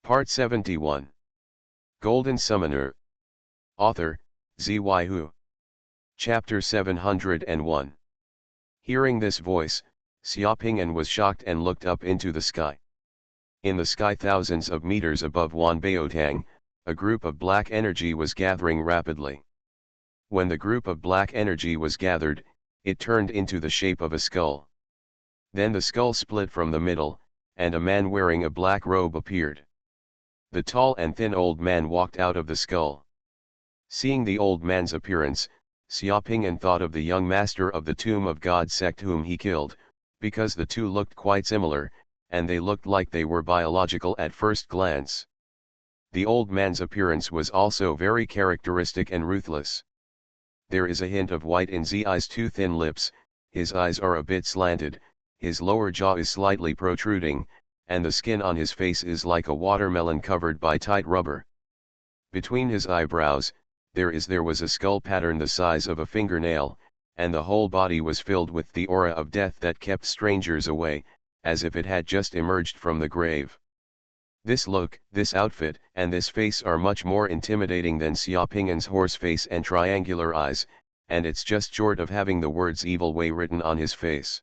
Part 71. Golden Summoner. Author, Xuanhuan. Chapter 701. Hearing this voice, Xuanhuan was shocked and looked up into the sky. In the sky thousands of meters above Xuanhuan, a group of black energy was gathering rapidly. When the group of black energy was gathered, it turned into the shape of a skull. Then the skull split from the middle, and a man wearing a black robe appeared. The tall and thin old man walked out of the skull. Seeing the old man's appearance, Xuanhuan thought of the young master of the Tomb of God sect whom he killed, because the two looked quite similar, and they looked like they were biological at first glance. The old man's appearance was also very characteristic and ruthless. There is a hint of white in his eyes, two thin lips, his eyes are a bit slanted, his lower jaw is slightly protruding, and the skin on his face is like a watermelon covered by tight rubber. Between his eyebrows, there was a skull pattern the size of a fingernail, and the whole body was filled with the aura of death that kept strangers away, as if it had just emerged from the grave. This look, this outfit, and this face are much more intimidating than Xuanhuan's horse face and triangular eyes, and it's just short of having the words Evil Way written on his face.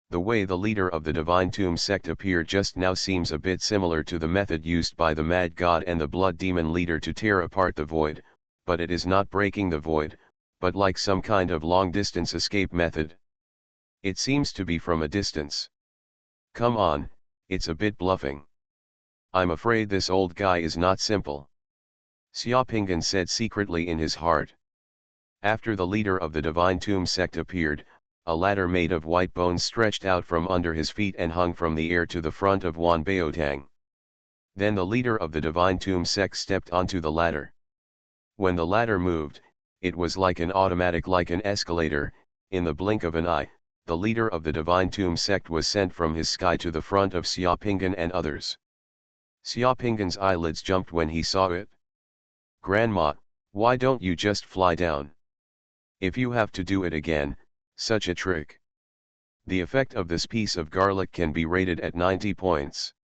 The way the leader of the Divine Tomb sect appeared just now seems a bit similar to the method used by the Mad God and the Blood Demon leader to tear apart the void, but it is not breaking the void, but like some kind of long-distance escape method. It seems to be from a distance. Come on, it's a bit bluffing. I'm afraid this old guy is not simple. Xuanhuan said secretly in his heart. After the leader of the Divine Tomb sect appeared, a ladder made of white bones stretched out from under his feet and hung from the air to the front of Xuanhuan. Then the leader of the Divine Tomb sect stepped onto the ladder. When the ladder moved, it was like an automatic, like an escalator. In the blink of an eye, the leader of the Divine Tomb sect was sent from his sky to the front of Xuanhuan and others. Xuanhuan's eyelids jumped when he saw it. "Grandma, why don't you just fly down? If you have to do it again, such a trick. The effect of this piece of garlic can be rated at 90 points.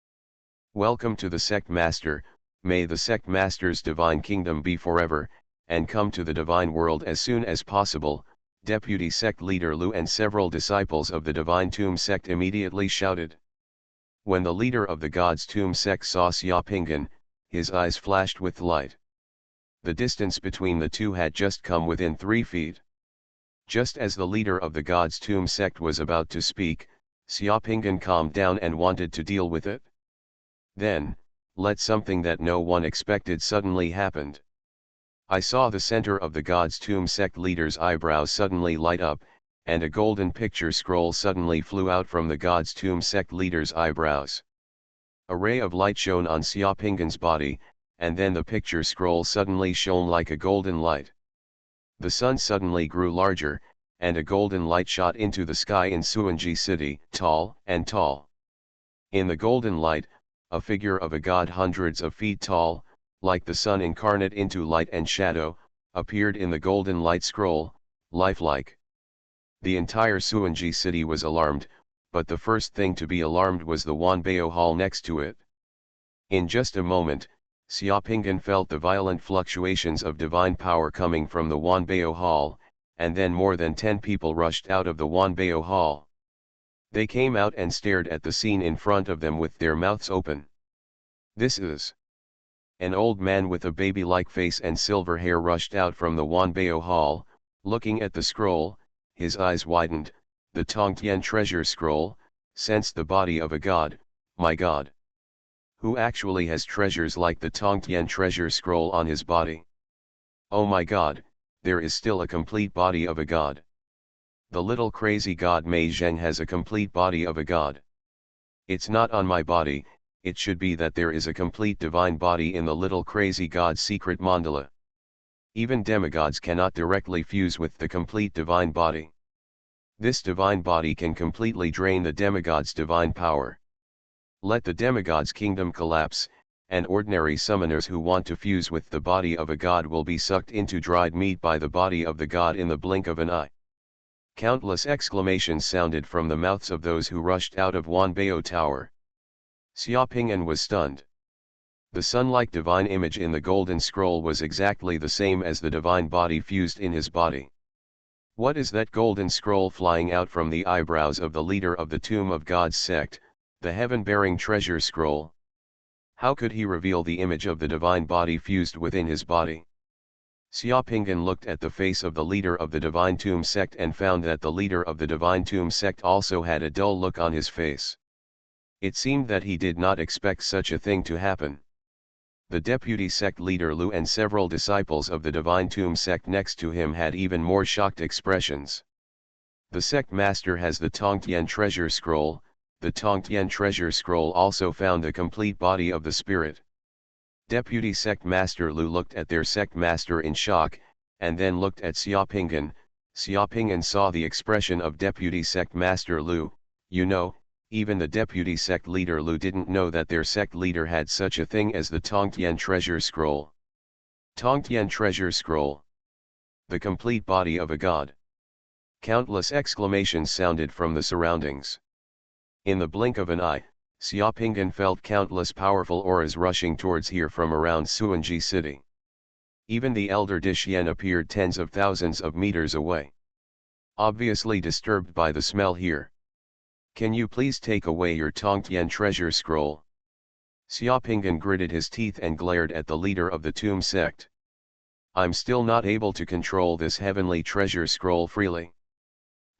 Welcome to the sect master, may the sect master's divine kingdom be forever, and come to the divine world as soon as possible," Deputy Sect Leader Lu and several disciples of the Divine Tomb sect immediately shouted. When the leader of the God's Tomb sect saw Xuanhuan, his eyes flashed with light. The distance between the two had just come within 3 feet. Just as the leader of the God's Tomb sect was about to speak, Xuanhuan calmed down and wanted to deal with it. Then, something that no one expected suddenly happened. I saw the center of the God's Tomb sect leader's eyebrows suddenly light up, and a golden picture scroll suddenly flew out from the God's Tomb sect leader's eyebrows. A ray of light shone on Xuanhuan's body, and then the picture scroll suddenly shone like a golden light. The sun suddenly grew larger, and a golden light shot into the sky in Xuanji city, tall and tall. In the golden light, a figure of a god hundreds of feet tall, like the sun incarnate into light and shadow, appeared in the golden light scroll, lifelike. The entire Xuanji city was alarmed, but the first thing to be alarmed was the Wanbao hall next to it. In just a moment, Xuanhuan felt the violent fluctuations of divine power coming from the Wanbao hall, and then more than 10 people rushed out of the Wanbao hall. They came out and stared at the scene in front of them with their mouths open. "This is..." An old man with a baby-like face and silver hair rushed out from the Wanbao hall, looking at the scroll, his eyes widened. "The Tongtian treasure scroll, sensed the body of a god, my god. Who actually has treasures like the Tongtian treasure scroll on his body? Oh my god, there is still a complete body of a god. The little crazy god Mei Zheng has a complete body of a god. It's not on my body, it should be that there is a complete divine body in the little crazy god's secret mandala. Even demigods cannot directly fuse with the complete divine body. This divine body can completely drain the demigod's divine power. Let the demigod's kingdom collapse, and ordinary summoners who want to fuse with the body of a god will be sucked into dried meat by the body of the god in the blink of an eye." Countless exclamations sounded from the mouths of those who rushed out of Wanbao Tower. Xuanhuan was stunned. The sun-like divine image in the golden scroll was exactly the same as the divine body fused in his body. What is that golden scroll flying out from the eyebrows of the leader of the Tomb of God's sect, the heaven-bearing treasure scroll? How could he reveal the image of the divine body fused within his body? Xiaopinggan looked at the face of the leader of the Divine Tomb sect and found that the leader of the Divine Tomb sect also had a dull look on his face. It seemed that he did not expect such a thing to happen. The deputy sect leader Lu and several disciples of the Divine Tomb sect next to him had even more shocked expressions. The sect master has the Tongtian treasure scroll. The Tongtian treasure scroll also found the complete body of the spirit. Deputy sect master Lu looked at their sect master in shock, and then looked at Xiaopinggan. Xiaopinggan saw the expression of deputy sect master Lu. Even the deputy sect leader Lu didn't know that their sect leader had such a thing as the Tongtian treasure scroll. Tongtian treasure scroll. The complete body of a god. Countless exclamations sounded from the surroundings. In the blink of an eye, Xiaopinggan felt countless powerful auras rushing towards here from around Xuanji city. Even the elder Dishian appeared tens of thousands of meters away. Obviously disturbed by the smell here. Can you please take away your Tongtian treasure scroll? Xiaopinggan gritted his teeth and glared at the leader of the tomb sect. I'm still not able to control this heavenly treasure scroll freely.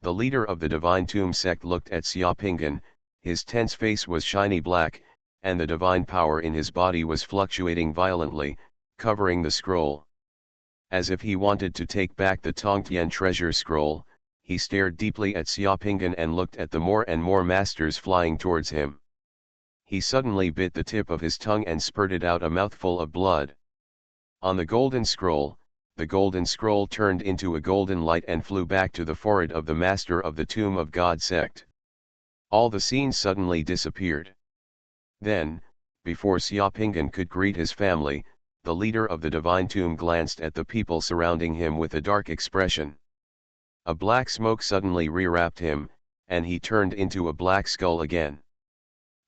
The leader of the Divine Tomb sect looked at Xiaopinggan. His tense face was shiny black, and the divine power in his body was fluctuating violently, covering the scroll. As if he wanted to take back the Tongtian treasure scroll, he stared deeply at Xiaopinggan and looked at the more and more masters flying towards him. He suddenly bit the tip of his tongue and spurted out a mouthful of blood. On the golden scroll turned into a golden light and flew back to the forehead of the master of the Tomb of God sect. All the scenes suddenly disappeared. Then, before Xiaopinggan could greet his family, the leader of the Divine Tomb glanced at the people surrounding him with a dark expression. A black smoke suddenly rewrapped him, and he turned into a black skull again.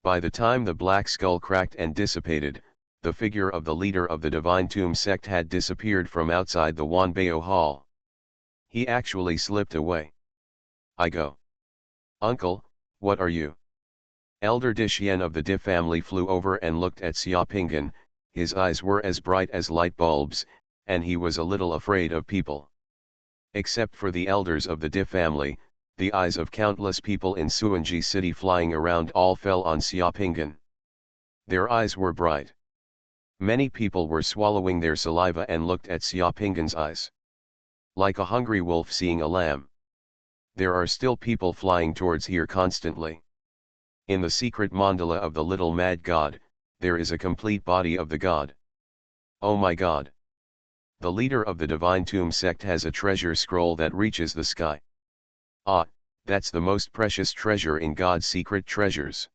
By the time the black skull cracked and dissipated, the figure of the leader of the Divine Tomb sect had disappeared from outside the Wanbao Hall. He actually slipped away. I go. Uncle, what are you? Elder Dishian of the Di family flew over and looked at Xiaopinggan. His eyes were as bright as light bulbs, and he was a little afraid of people. Except for the elders of the Di family, the eyes of countless people in Xuanji city flying around all fell on Xiaopinggan. Their eyes were bright. Many people were swallowing their saliva and looked at Xiaopinggan's eyes. Like a hungry wolf seeing a lamb. There are still people flying towards here constantly. In the secret mandala of the little mad god, there is a complete body of the god. Oh my god! The leader of the Divine Tomb sect has a treasure scroll that reaches the sky. Ah, that's the most precious treasure in God's secret treasures.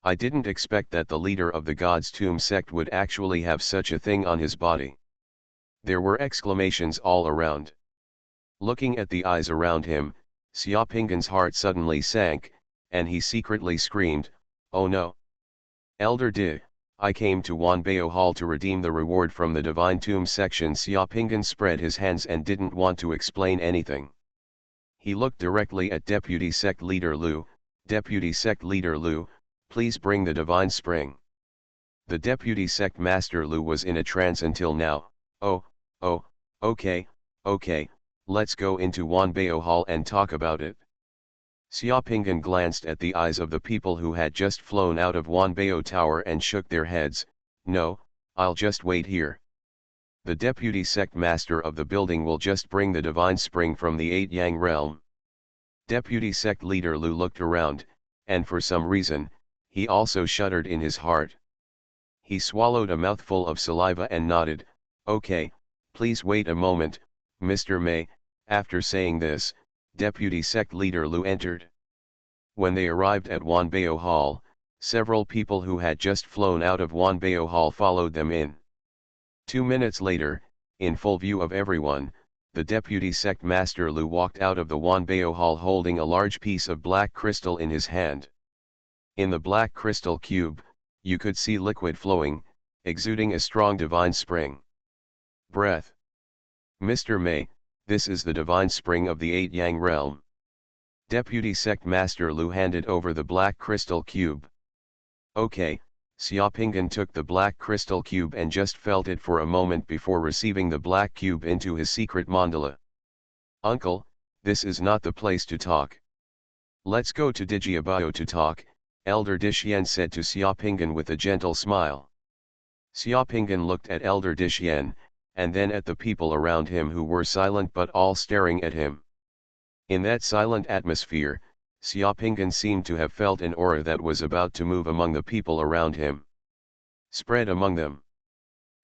I didn't expect that the leader of the God's Tomb sect would actually have such a thing on his body. There were exclamations all around. Looking at the eyes around him, Xiaopinggan's heart suddenly sank, and he secretly screamed, "Oh no! Elder Di, I came to Wanbao Hall to redeem the reward from the Divine Tomb section." Xiaopinggan spread his hands and didn't want to explain anything. He looked directly at Deputy Sect Leader Lu. "Deputy Sect Leader Lu, please bring the Divine Spring." The Deputy Sect Master Lu was in a trance until now. Oh, okay, let's go into Wanbao Hall and talk about it." Xiaopinggan glanced at the eyes of the people who had just flown out of Wanbao Tower and shook their heads. "No, I'll just wait here. The Deputy Sect Master of the building will just bring the Divine Spring from the 8 Yang realm." Deputy Sect Leader Lu looked around, and for some reason, he also shuddered in his heart. He swallowed a mouthful of saliva and nodded. "Okay, please wait a moment, Mr. May." After saying this, Deputy Sect Leader Lu entered. When they arrived at Wanbao Hall, several people who had just flown out of Wanbao Hall followed them in. 2 minutes later, in full view of everyone, the Deputy Sect Master Lu walked out of the Wanbao Hall holding a large piece of black crystal in his hand. In the black crystal cube, you could see liquid flowing, exuding a strong divine spring. Breath. Mr. May, this is the divine spring of the 8 Yang realm. Deputy Sect Master Lu handed over the black crystal cube. Okay, Xiaopinggan took the black crystal cube and just felt it for a moment before receiving the black cube into his secret mandala. Uncle, this is not the place to talk. Let's go to Digiabao to talk, Elder Dishian said to Xiaopinggan with a gentle smile. Xiaopinggan looked at Elder Dishian, and then at the people around him who were silent but all staring at him. In that silent atmosphere, Xiaopinggan seemed to have felt an aura that was about to move among the people around him. Spread among them.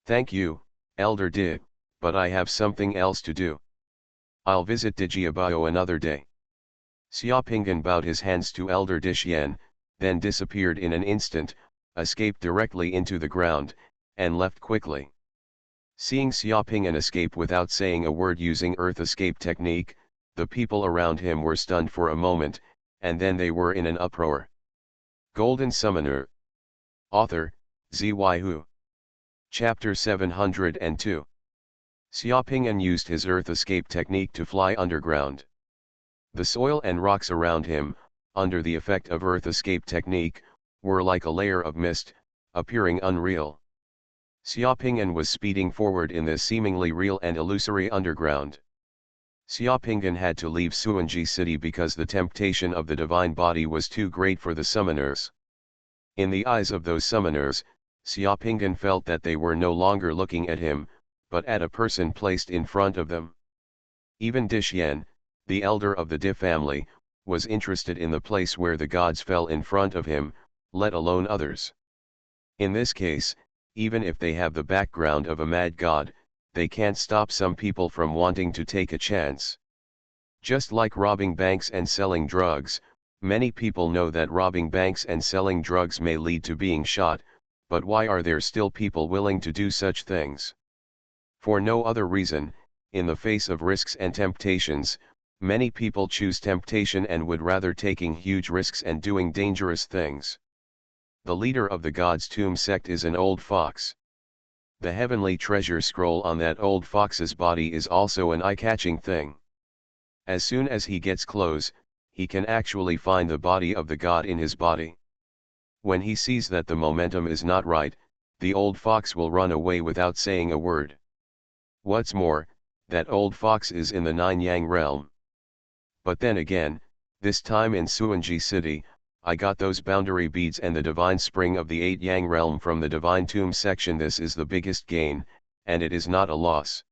Thank you, Elder Di, but I have something else to do. I'll visit Digiabao another day. Xiaopinggan bowed his hands to Elder Dishian, then disappeared in an instant, escaped directly into the ground, and left quickly. Seeing Xiaopinggan escape without saying a word using Earth escape technique, the people around him were stunned for a moment, and then they were in an uproar. Golden Summoner. Author, Xuanhuan. Chapter 702. Xiaopinggan used his Earth escape technique to fly underground. The soil and rocks around him, under the effect of Earth escape technique, were like a layer of mist, appearing unreal. Xiaopinggan was speeding forward in this seemingly real and illusory underground. Xiaopinggan had to leave Xuanji city because the temptation of the divine body was too great for the summoners. In the eyes of those summoners, Xiaopinggan felt that they were no longer looking at him, but at a person placed in front of them. Even Dishian, the elder of the Di family, was interested in the place where the gods fell in front of him, let alone others. In this case, even if they have the background of a mad god, they can't stop some people from wanting to take a chance. Just like robbing banks and selling drugs, many people know that robbing banks and selling drugs may lead to being shot, but why are there still people willing to do such things? For no other reason, in the face of risks and temptations, many people choose temptation and would rather taking huge risks and doing dangerous things. The leader of the God's Tomb sect is an old fox. The heavenly treasure scroll on that old fox's body is also an eye-catching thing. As soon as he gets close, he can actually find the body of the god in his body. When he sees that the momentum is not right, the old fox will run away without saying a word. What's more, that old fox is in the 9 Yang realm. But then again, this time in Xuanji city, I got those boundary beads and the divine spring of the 8 Yang realm from the divine tomb section. This is the biggest gain, and it is not a loss.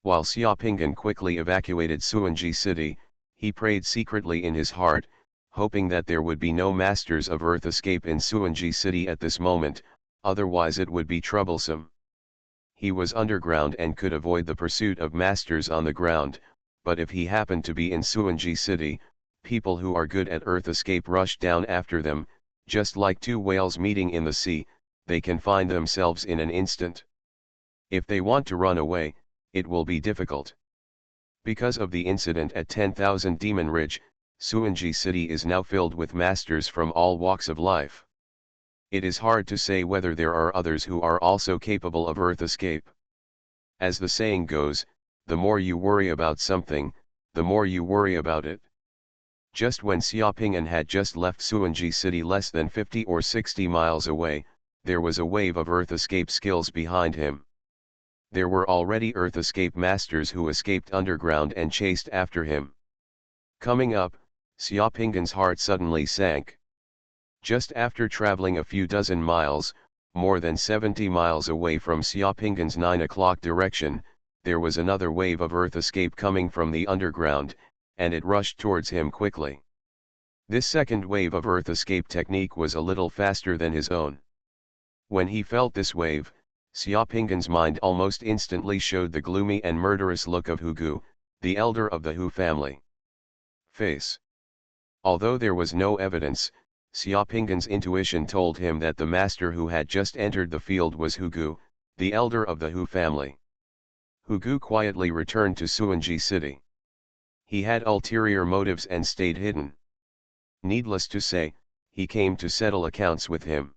While Xiaopinggan quickly evacuated Xuanji city, he prayed secretly in his heart, hoping that there would be no masters of Earth escape in Xuanji city at this moment, otherwise it would be troublesome. He was underground and could avoid the pursuit of masters on the ground, but if he happened to be in Xuanji city, people who are good at Earth escape rush down after them, just like two whales meeting in the sea, they can find themselves in an instant. If they want to run away, it will be difficult. Because of the incident at 10,000 Demon Ridge, Xuanji city is now filled with masters from all walks of life. It is hard to say whether there are others who are also capable of Earth escape. As the saying goes, the more you worry about something, the more you worry about it. Just when Xiaopinggan had just left Xuanji city less than 50 or 60 miles away, there was a wave of Earth escape skills behind him. There were already Earth escape masters who escaped underground and chased after him. Coming up, Xiaopinggan's heart suddenly sank. Just after traveling a few dozen miles, more than 70 miles away from Xiaopinggan's 9 o'clock direction, there was another wave of Earth escape coming from the underground, and it rushed towards him quickly. This second wave of Earth escape technique was a little faster than his own. When he felt this wave, Xiaopinggan's mind almost instantly showed the gloomy and murderous look of Hugu, the elder of the Hu family. Face. Although there was no evidence, Xiaopinggan's intuition told him that the master who had just entered the field was Hugu, the elder of the Hu family. Hugu quietly returned to Xuanji city. He had ulterior motives and stayed hidden. Needless to say, he came to settle accounts with him.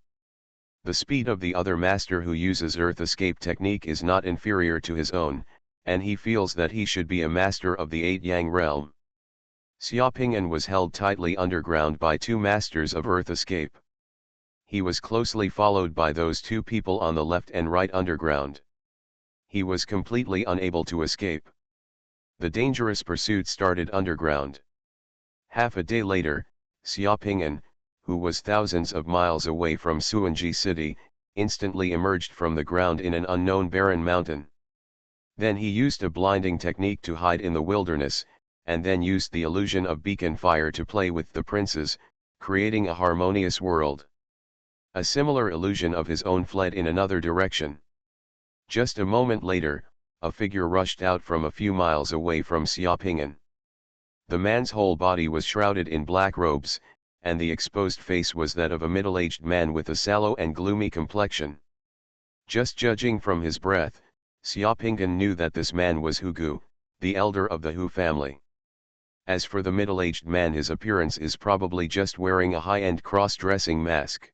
The speed of the other master who uses earth escape technique is not inferior to his own, and he feels that he should be a master of the 8 Yang realm. Xiaoping'an was held tightly underground by 2 masters of earth escape. He was closely followed by those 2 people on the left and right underground. He was completely unable to escape. The dangerous pursuit started underground. Half a day later, Xiaoping'an, who was thousands of miles away from Xuanji city, instantly emerged from the ground in an unknown barren mountain. Then he used a blinding technique to hide in the wilderness, and then used the illusion of beacon fire to play with the princes, creating a harmonious world. A similar illusion of his own fled in another direction. Just a moment later, a figure rushed out from a few miles away from Xiaoping'an. The man's whole body was shrouded in black robes, and the exposed face was that of a middle-aged man with a sallow and gloomy complexion. Just judging from his breath, Xiaoping'an knew that this man was Hu Gu, the elder of the Hu family. As for the middle-aged man, his appearance is probably just wearing a high-end cross-dressing mask.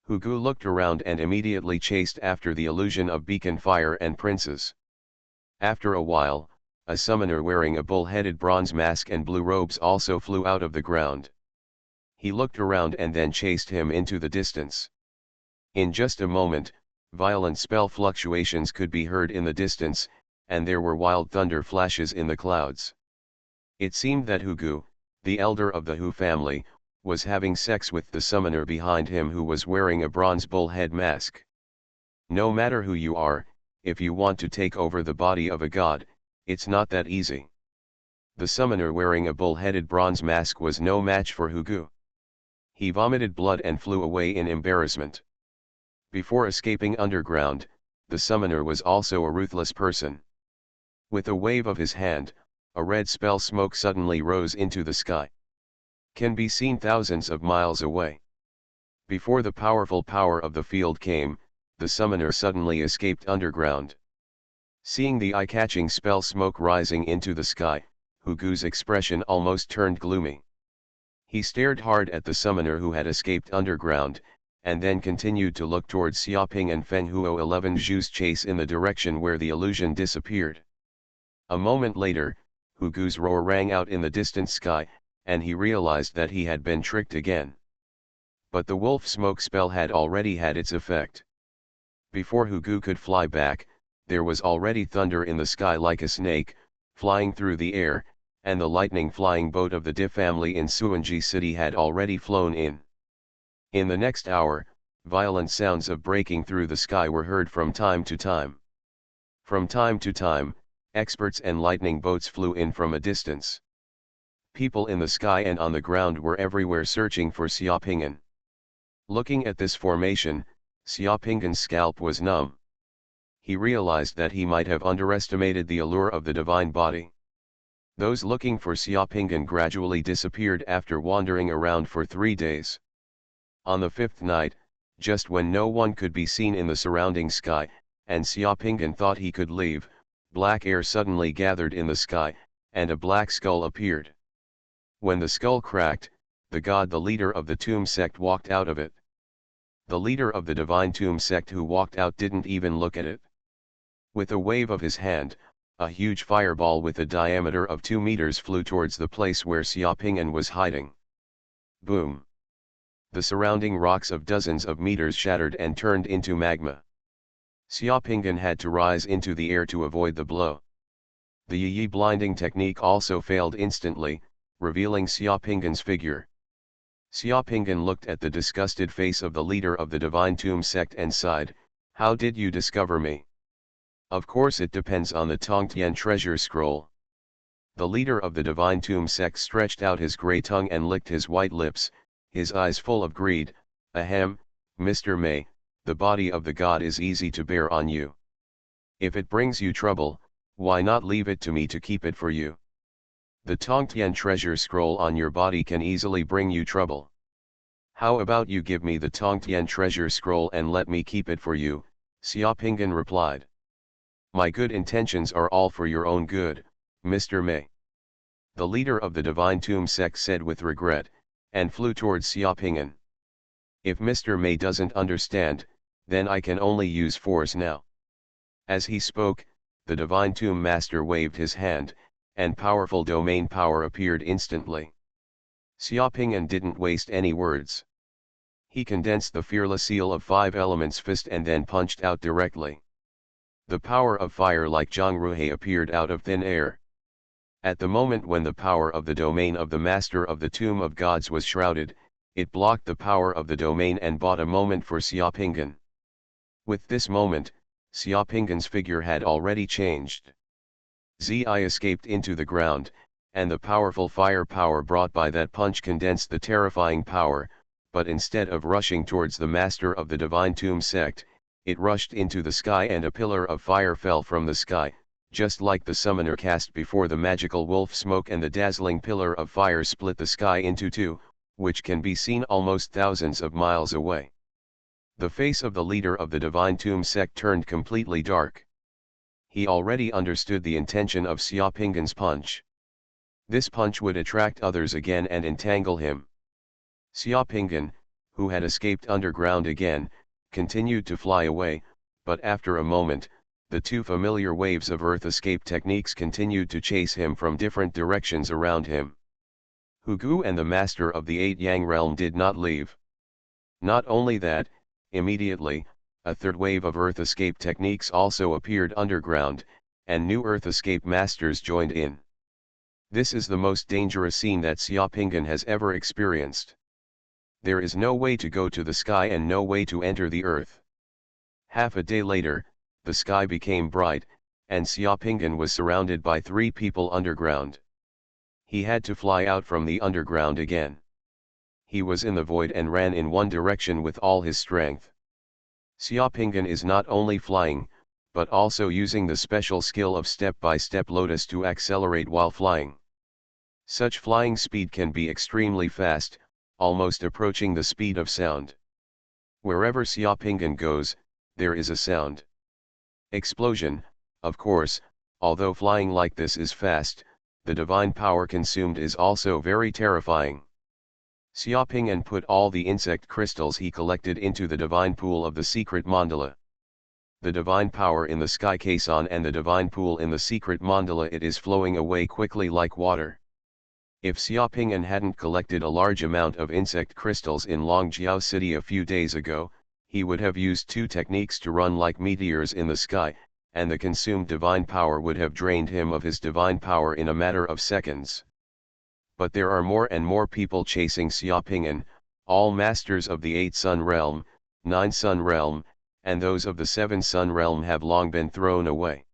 Hu Gu looked around and immediately chased after the illusion of beacon fire and princes. After a while, a summoner wearing a bull-headed bronze mask and blue robes also flew out of the ground. He looked around and then chased him into the distance. In just a moment, violent spell fluctuations could be heard in the distance, and there were wild thunder flashes in the clouds. It seemed that Hu Gu, the elder of the Hu family, was having sex with the summoner behind him who was wearing a bronze bull-head mask. No matter who you are, if you want to take over the body of a god, it's not that easy. The summoner wearing a bull-headed bronze mask was no match for Hu Gu. He vomited blood and flew away in embarrassment. Before escaping underground, the summoner was also a ruthless person. With a wave of his hand, a red spell smoke suddenly rose into the sky. Can be seen thousands of miles away. Before the powerful power of the field came, the summoner suddenly escaped underground. Seeing the eye-catching spell smoke rising into the sky, Hu Gu's expression almost turned gloomy. He stared hard at the summoner who had escaped underground, and then continued to look towards Xiaoping and Feng Huo 11 Zhu's chase in the direction where the illusion disappeared. A moment later, Hu Gu's roar rang out in the distant sky, and he realized that he had been tricked again. But the wolf smoke spell had already had its effect. Before Hu Gu could fly back, there was already thunder in the sky like a snake, flying through the air, and the lightning flying boat of the Di family in Xuanji city had already flown in. In the next hour, violent sounds of breaking through the sky were heard from time to time. From time to time, experts and lightning boats flew in from a distance. People in the sky and on the ground were everywhere searching for Xiaoping'an. Looking at this formation, Xiaoping'an's scalp was numb. He realized that he might have underestimated the allure of the divine body. Those looking for Xiaoping'an gradually disappeared after wandering around for 3 days. On the 5th night, just when no one could be seen in the surrounding sky, and Xiaoping'an thought he could leave, black air suddenly gathered in the sky, and a black skull appeared. When the skull cracked, the god, the leader of the tomb sect, walked out of it. The leader of the divine tomb sect who walked out didn't even look at it. With a wave of his hand, a huge fireball with a diameter of 2 meters flew towards the place where Xiaoping'an was hiding. Boom! The surrounding rocks of dozens of meters shattered and turned into magma. Xiaoping'an had to rise into the air to avoid the blow. The Yi blinding technique also failed instantly, revealing Xiaoping'an's figure. Xiaoping'an looked at the disgusted face of the leader of the divine tomb sect and sighed, "How did you discover me?" "Of course it depends on the Tongtian treasure scroll." The leader of the divine tomb sect stretched out his grey tongue and licked his white lips, his eyes full of greed. "Ahem, Mr. May, the body of the god is easy to bear on you. If it brings you trouble, why not leave it to me to keep it for you? The Tongtian treasure scroll on your body can easily bring you trouble. How about you give me the Tongtian treasure scroll and let me keep it for you?" Xiaoping'an replied. "My good intentions are all for your own good, Mr. May," the leader of the divine tomb sect said with regret, and flew towards Xiaoping'an. If Mr. May doesn't understand, then I can only use force now. As he spoke, the Divine Tomb Master waved his hand, and powerful domain power appeared instantly. Xiaoping'an didn't waste any words. He condensed the fearless seal of 5 elements fist and then punched out directly. The power of fire like Zhangruhe appeared out of thin air. At the moment when the power of the domain of the Master of the Tomb of Gods was shrouded, it blocked the power of the domain and bought a moment for Xiaoping'an. With this moment, Xiaoping'an's figure had already changed. Zi escaped into the ground, and the powerful fire power brought by that punch condensed the terrifying power, but instead of rushing towards the Master of the Divine Tomb sect, it rushed into the sky and a pillar of fire fell from the sky, just like the summoner cast before the magical wolf smoke, and the dazzling pillar of fire split the sky into two, which can be seen almost thousands of miles away. The face of the leader of the Divine Tomb sect turned completely dark. He already understood the intention of Xiaoping'an's punch. This punch would attract others again and entangle him. Xiaoping'an, who had escaped underground again, continued to fly away, but after a moment, the 2 familiar waves of earth escape techniques continued to chase him from different directions around him. Hugu and the Master of the 8 Yang realm did not leave. Not only that, immediately, a 3rd wave of earth escape techniques also appeared underground, and new earth escape masters joined in. This is the most dangerous scene that Xiaoping'an has ever experienced. There is no way to go to the sky and no way to enter the earth. Half a day later, the sky became bright, and Xiaoping'an was surrounded by 3 people underground. He had to fly out from the underground again. He was in the void and ran in one direction with all his strength. Xiaoping'an is not only flying, but also using the special skill of step-by-step lotus to accelerate while flying. Such flying speed can be extremely fast, almost approaching the speed of sound. Wherever Xiaoping'an goes, there is a sound. Explosion, of course. Although flying like this is fast, the divine power consumed is also very terrifying. Xiaoping'an put all the insect crystals he collected into the divine pool of the secret mandala. The divine power in the sky caisson and the divine pool in the secret mandala, it is flowing away quickly like water. If Xiaoping'an hadn't collected a large amount of insect crystals in Longjiao City a few days ago, he would have used 2 techniques to run like meteors in the sky, and the consumed divine power would have drained him of his divine power in a matter of seconds. But there are more and more people chasing Xiaoping'an, all masters of the 8 Sun realm, 9 Sun realm, and those of the 7 Sun realm have long been thrown away.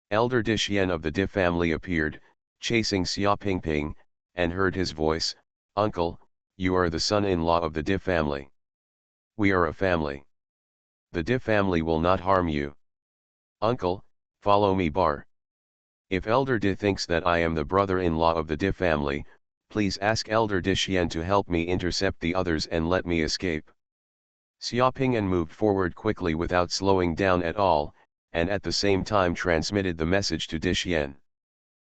Elder Dishian of the Di family appeared, chasing Xiaopingping, and heard his voice, "Uncle, you are the son-in-law of the Di family. We are a family. The Di family will not harm you. Uncle, follow me bar. If Elder Di thinks that I am the brother-in-law of the Di family, please ask Elder Dishian to help me intercept the others and let me escape." Xiaoping'an moved forward quickly without slowing down at all, and at the same time transmitted the message to Dishian.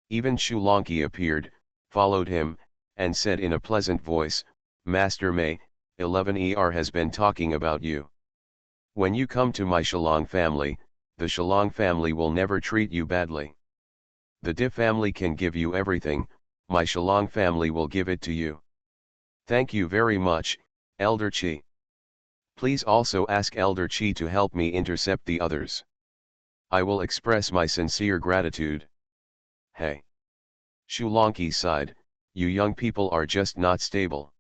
Even Shulonki appeared, followed him, and said in a pleasant voice, "Master Mei, 11 has been talking about you. When you come to my Shillong family, the Shillong family will never treat you badly. The Di family can give you everything, my Shillong family will give it to you. Thank you very much, Elder Chi. Please also ask Elder Chi to help me intercept the others. I will express my sincere gratitude." Hey! Shulonki sighed, "You young people are just not stable."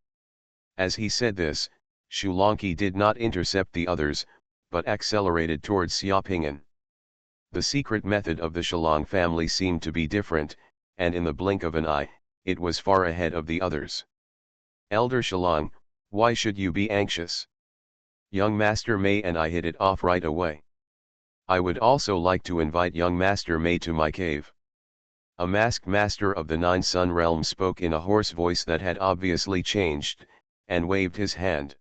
As he said this, Shulonki did not intercept the others, but accelerated towards Xiaoping'an. The secret method of the Shillong family seemed to be different, and in the blink of an eye, it was far ahead of the others. "Elder Shillong, why should you be anxious? Young Master Mei and I hit it off right away. I would also like to invite young Master Mei to my cave." A masked master of the 9 Sun realm spoke in a hoarse voice that had obviously changed, and waved his hand.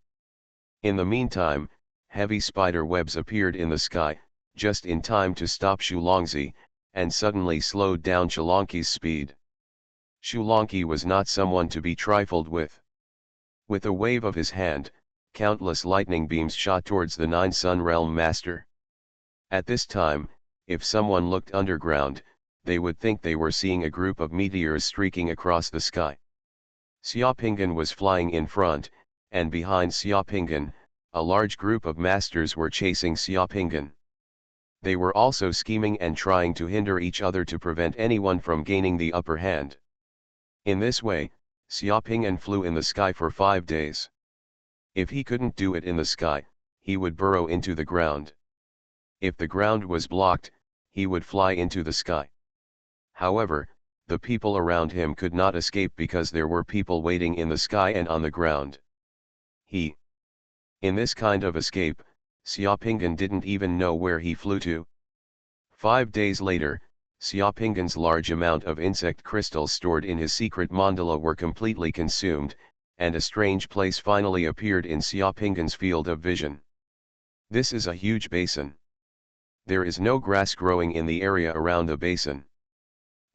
In the meantime, heavy spider webs appeared in the sky, just in time to stop Shulongzi, and suddenly slowed down Shulonki's speed. Shulonki was not someone to be trifled with. With a wave of his hand, countless lightning beams shot towards the Nine Sun Realm Master. At this time, if someone looked underground, they would think they were seeing a group of meteors streaking across the sky. Xiaopingan was flying in front, and behind Xiaopingan, a large group of masters were chasing Xiaopingan. They were also scheming and trying to hinder each other to prevent anyone from gaining the upper hand. In this way, Xiaopingan flew in the sky for 5 days. If he couldn't do it in the sky, he would burrow into the ground. If the ground was blocked, he would fly into the sky. However, the people around him could not escape because there were people waiting in the sky and on the ground. In this kind of escape, Xiaopingan didn't even know where he flew to. 5 days later, Xiaopingan's large amount of insect crystals stored in his secret mandala were completely consumed, and a strange place finally appeared in Xiaopingan's field of vision. This is a huge basin. There is no grass growing in the area around the basin.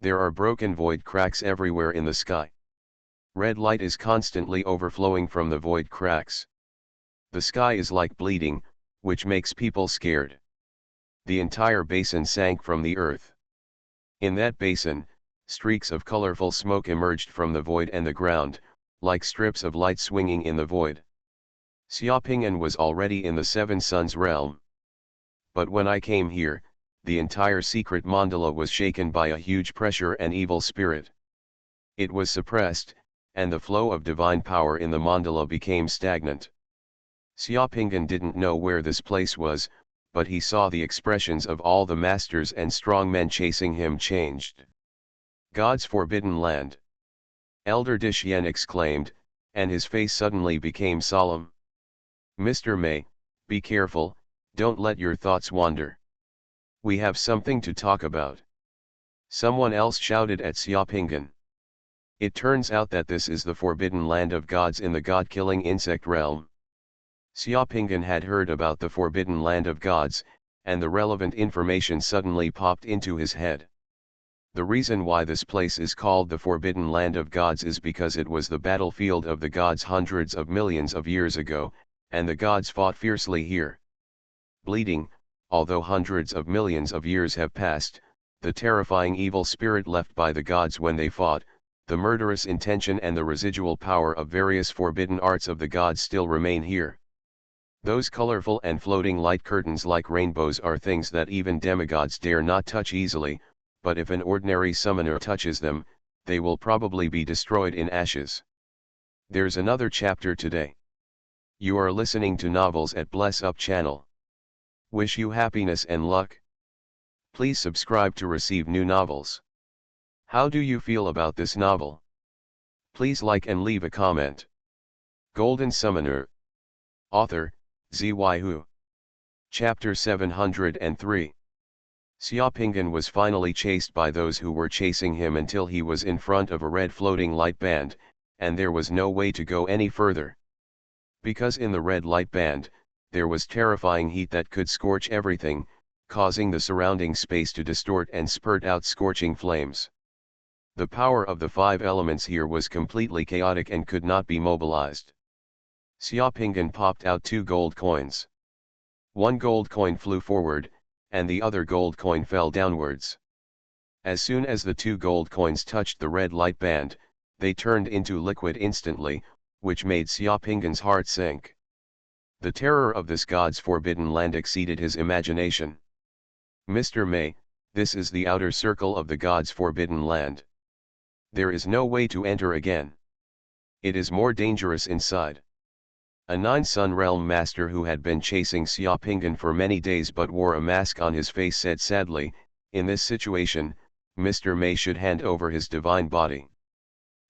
There are broken void cracks everywhere in the sky. Red light is constantly overflowing from the void cracks. The sky is like bleeding, which makes people scared. The entire basin sank from the earth. In that basin, streaks of colorful smoke emerged from the void and the ground, like strips of light swinging in the void. Xiaopingan was already in the Seven Suns realm. But when I came here, the entire secret mandala was shaken by a huge pressure and evil spirit. It was suppressed, and the flow of divine power in the mandala became stagnant. Xiaopingan didn't know where this place was, but he saw the expressions of all the masters and strong men chasing him changed. God's forbidden land. Elder Dishian exclaimed, and his face suddenly became solemn. Mr. May, be careful, don't let your thoughts wander. We have something to talk about. Someone else shouted at Xiaopingan. It turns out that this is the forbidden land of gods in the god-killing insect realm. Xiaopingan had heard about the forbidden land of gods, and the relevant information suddenly popped into his head. The reason why this place is called the forbidden land of gods is because it was the battlefield of the gods hundreds of millions of years ago, and the gods fought fiercely here. Bleeding, although hundreds of millions of years have passed, the terrifying evil spirit left by the gods when they fought, the murderous intention and the residual power of various forbidden arts of the gods still remain here. Those colorful and floating light curtains like rainbows are things that even demigods dare not touch easily, but if an ordinary summoner touches them, they will probably be destroyed in ashes. There's another chapter today. You are listening to Novels at Bless Up channel. Wish you happiness and luck. Please subscribe to receive new novels. How do you feel about this novel? Please like and leave a comment. Golden Summoner. Author, Xuanhuan. Chapter 703. Xiaopingan was finally chased by those who were chasing him until he was in front of a red floating light band, and there was no way to go any further. Because in the red light band, there was terrifying heat that could scorch everything, causing the surrounding space to distort and spurt out scorching flames. The power of the 5 elements here was completely chaotic and could not be mobilized. Xiaopingan popped out 2 gold coins. 1 gold coin flew forward, and the other gold coin fell downwards. As soon as the 2 gold coins touched the red light band, they turned into liquid instantly, which made Xiaopingan's heart sink. The terror of this god's forbidden land exceeded his imagination. Mr. May, this is the outer circle of the god's forbidden land. There is no way to enter again. It is more dangerous inside. A Nine-Sun Realm master who had been chasing Xiaopingan for many days but wore a mask on his face said sadly, in this situation, Mr. May should hand over his divine body.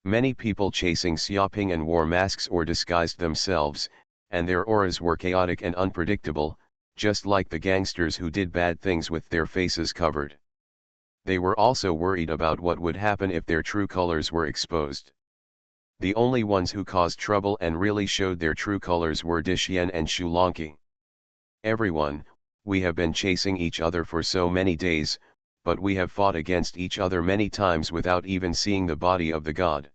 Many people chasing Xiaopingan wore masks or disguised themselves, and their auras were chaotic and unpredictable, just like the gangsters who did bad things with their faces covered. They were also worried about what would happen if their true colors were exposed. The only ones who caused trouble and really showed their true colors were Dishian and Shulanki. Everyone, we have been chasing each other for so many days, but we have fought against each other many times without even seeing the body of the god.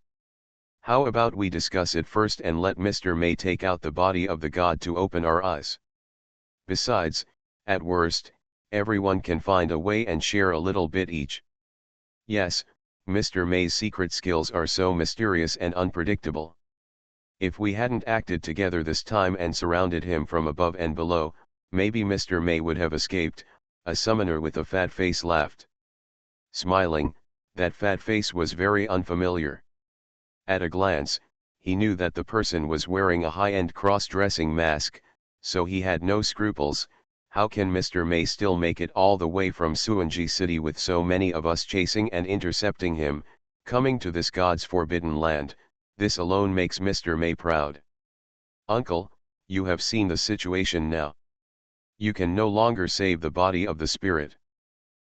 How about we discuss it first and let Mr. May take out the body of the god to open our eyes? Besides, at worst, everyone can find a way and share a little bit each. Yes, Mr. May's secret skills are so mysterious and unpredictable. If we hadn't acted together this time and surrounded him from above and below, maybe Mr. May would have escaped. A summoner with a fat face laughed. Smiling, that fat face was very unfamiliar. At a glance, he knew that the person was wearing a high-end cross-dressing mask, so he had no scruples. How can Mr. May still make it all the way from Xuanji City with so many of us chasing and intercepting him, coming to this god's forbidden land? This alone makes Mr. May proud. Uncle, you have seen the situation now. You can no longer save the body of the spirit.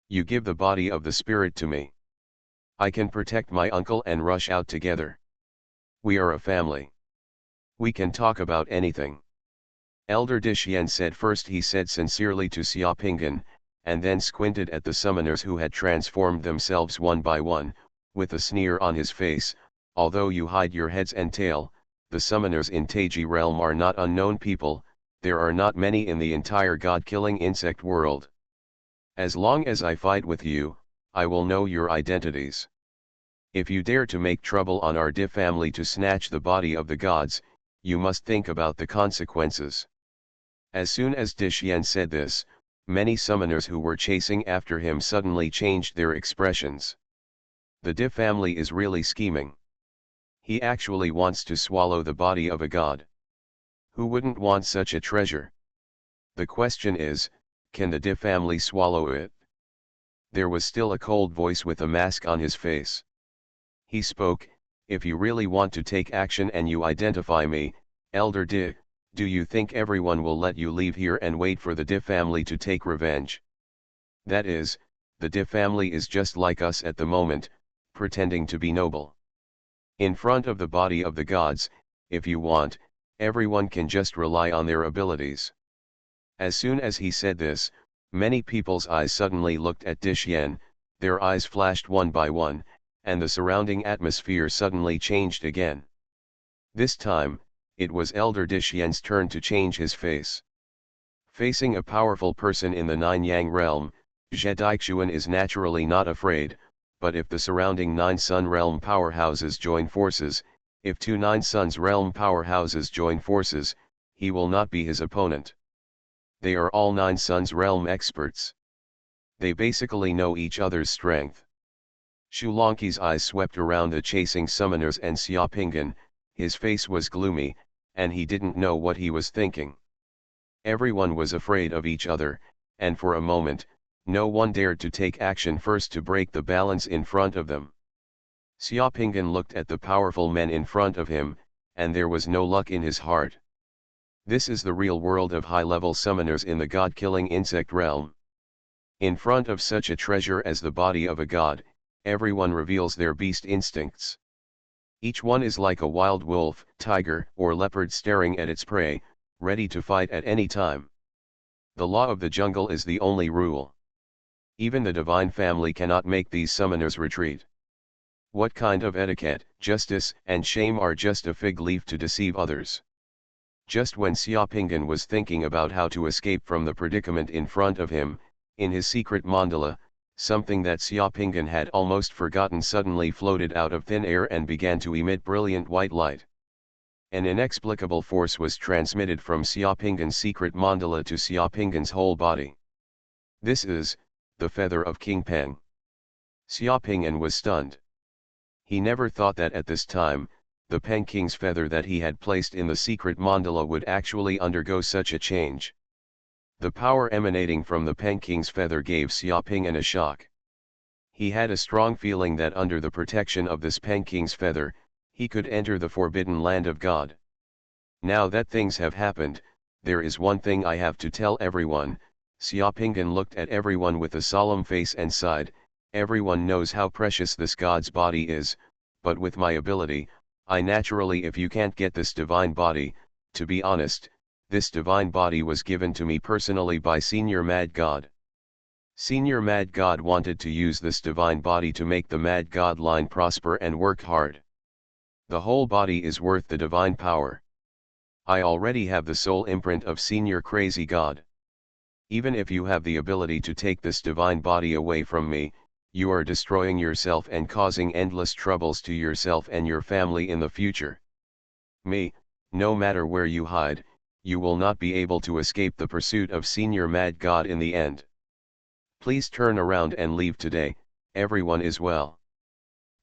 You give the body of the spirit to me. I can protect my uncle and rush out together. We are a family. We can talk about anything. Elder Dishian said. First he said sincerely to Xiaopingan, and then squinted at the summoners who had transformed themselves one by one, with a sneer on his face. Although you hide your heads and tail, the summoners in Taiji realm are not unknown people. There are not many in the entire god-killing insect world. As long as I fight with you, I will know your identities. If you dare to make trouble on our Di family to snatch the body of the gods, you must think about the consequences. As soon as Dishian said this, many summoners who were chasing after him suddenly changed their expressions. The Di family is really scheming. He actually wants to swallow the body of a god. Who wouldn't want such a treasure? The question is, can the Di family swallow it? There was still a cold voice with a mask on his face. He spoke. If you really want to take action and you identify me, Elder Di, do you think everyone will let you leave here and wait for the Di family to take revenge? That is, the Di family is just like us at the moment, pretending to be noble. In front of the body of the gods, if you want, everyone can just rely on their abilities. As soon as he said this, many people's eyes suddenly looked at Dishian, their eyes flashed one by one, and the surrounding atmosphere suddenly changed again. This time, it was Elder Dishian's turn to change his face. Facing a powerful person in the Nine Yang realm, Jedi Xuan is naturally not afraid, but if the surrounding Nine Sun realm powerhouses join forces, if two Nine Suns realm powerhouses join forces, he will not be his opponent. They are all Nine Suns realm experts. They basically know each other's strength. Shulonqi's eyes swept around the chasing summoners and Xiaopingan. His face was gloomy, and he didn't know what he was thinking. Everyone was afraid of each other, and for a moment, no one dared to take action first to break the balance in front of them. Xiaopingan looked at the powerful men in front of him, and there was no luck in his heart. This is the real world of high-level summoners in the god-killing insect realm. In front of such a treasure as the body of a god, everyone reveals their beast instincts. Each one is like a wild wolf, tiger, or leopard staring at its prey, ready to fight at any time. The law of the jungle is the only rule. Even the divine family cannot make these summoners retreat. What kind of etiquette, justice, and shame are just a fig leaf to deceive others? Just when Xiaopingan was thinking about how to escape from the predicament in front of him, in his secret mandala, something that Xiaopingan had almost forgotten suddenly floated out of thin air and began to emit brilliant white light. An inexplicable force was transmitted from Xiaopingan's secret mandala to Xiaopingan's whole body. This is the feather of King Peng. Xiaopingan was stunned. He never thought that at this time, the Peng King's feather that he had placed in the secret mandala would actually undergo such a change. The power emanating from the Peng King's feather gave Xiaopingan a shock. He had a strong feeling that under the protection of this Peng King's feather, he could enter the forbidden land of God. Now that things have happened, there is one thing I have to tell everyone. Xiaopingan looked at everyone with a solemn face and sighed. Everyone knows how precious this god's body is, but with my ability, I naturally, if you can't get this divine body, to be honest, this divine body was given to me personally by Senior Mad God. Senior Mad God wanted to use this divine body to make the Mad God line prosper and work hard. The whole body is worth the divine power. I already have the soul imprint of Senior Crazy God. Even if you have the ability to take this divine body away from me, you are destroying yourself and causing endless troubles to yourself and your family in the future. Me, no matter where you hide, you will not be able to escape the pursuit of Senior Mad God in the end. Please turn around and leave today, everyone is well.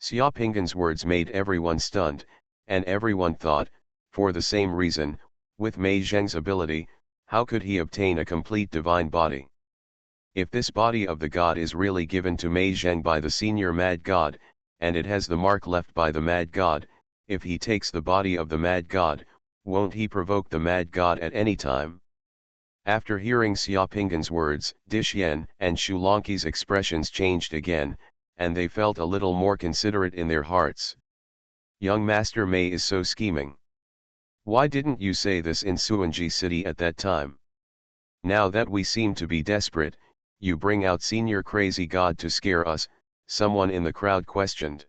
Xiaoping's words made everyone stunned, and everyone thought, for the same reason, with Mei Zheng's ability, how could he obtain a complete divine body? If this body of the god is really given to Mei Zheng by the Senior Mad God, and it has the mark left by the Mad God, if he takes the body of the Mad God, won't he provoke the Mad God at any time? After hearing Xiaoping's words, Dishyan and Shulanqi's expressions changed again, and they felt a little more considerate in their hearts. Young Master Mei is so scheming. Why didn't you say this in Xuanji City at that time? Now that we seem to be desperate, you bring out Senior Crazy God to scare us, someone in the crowd questioned.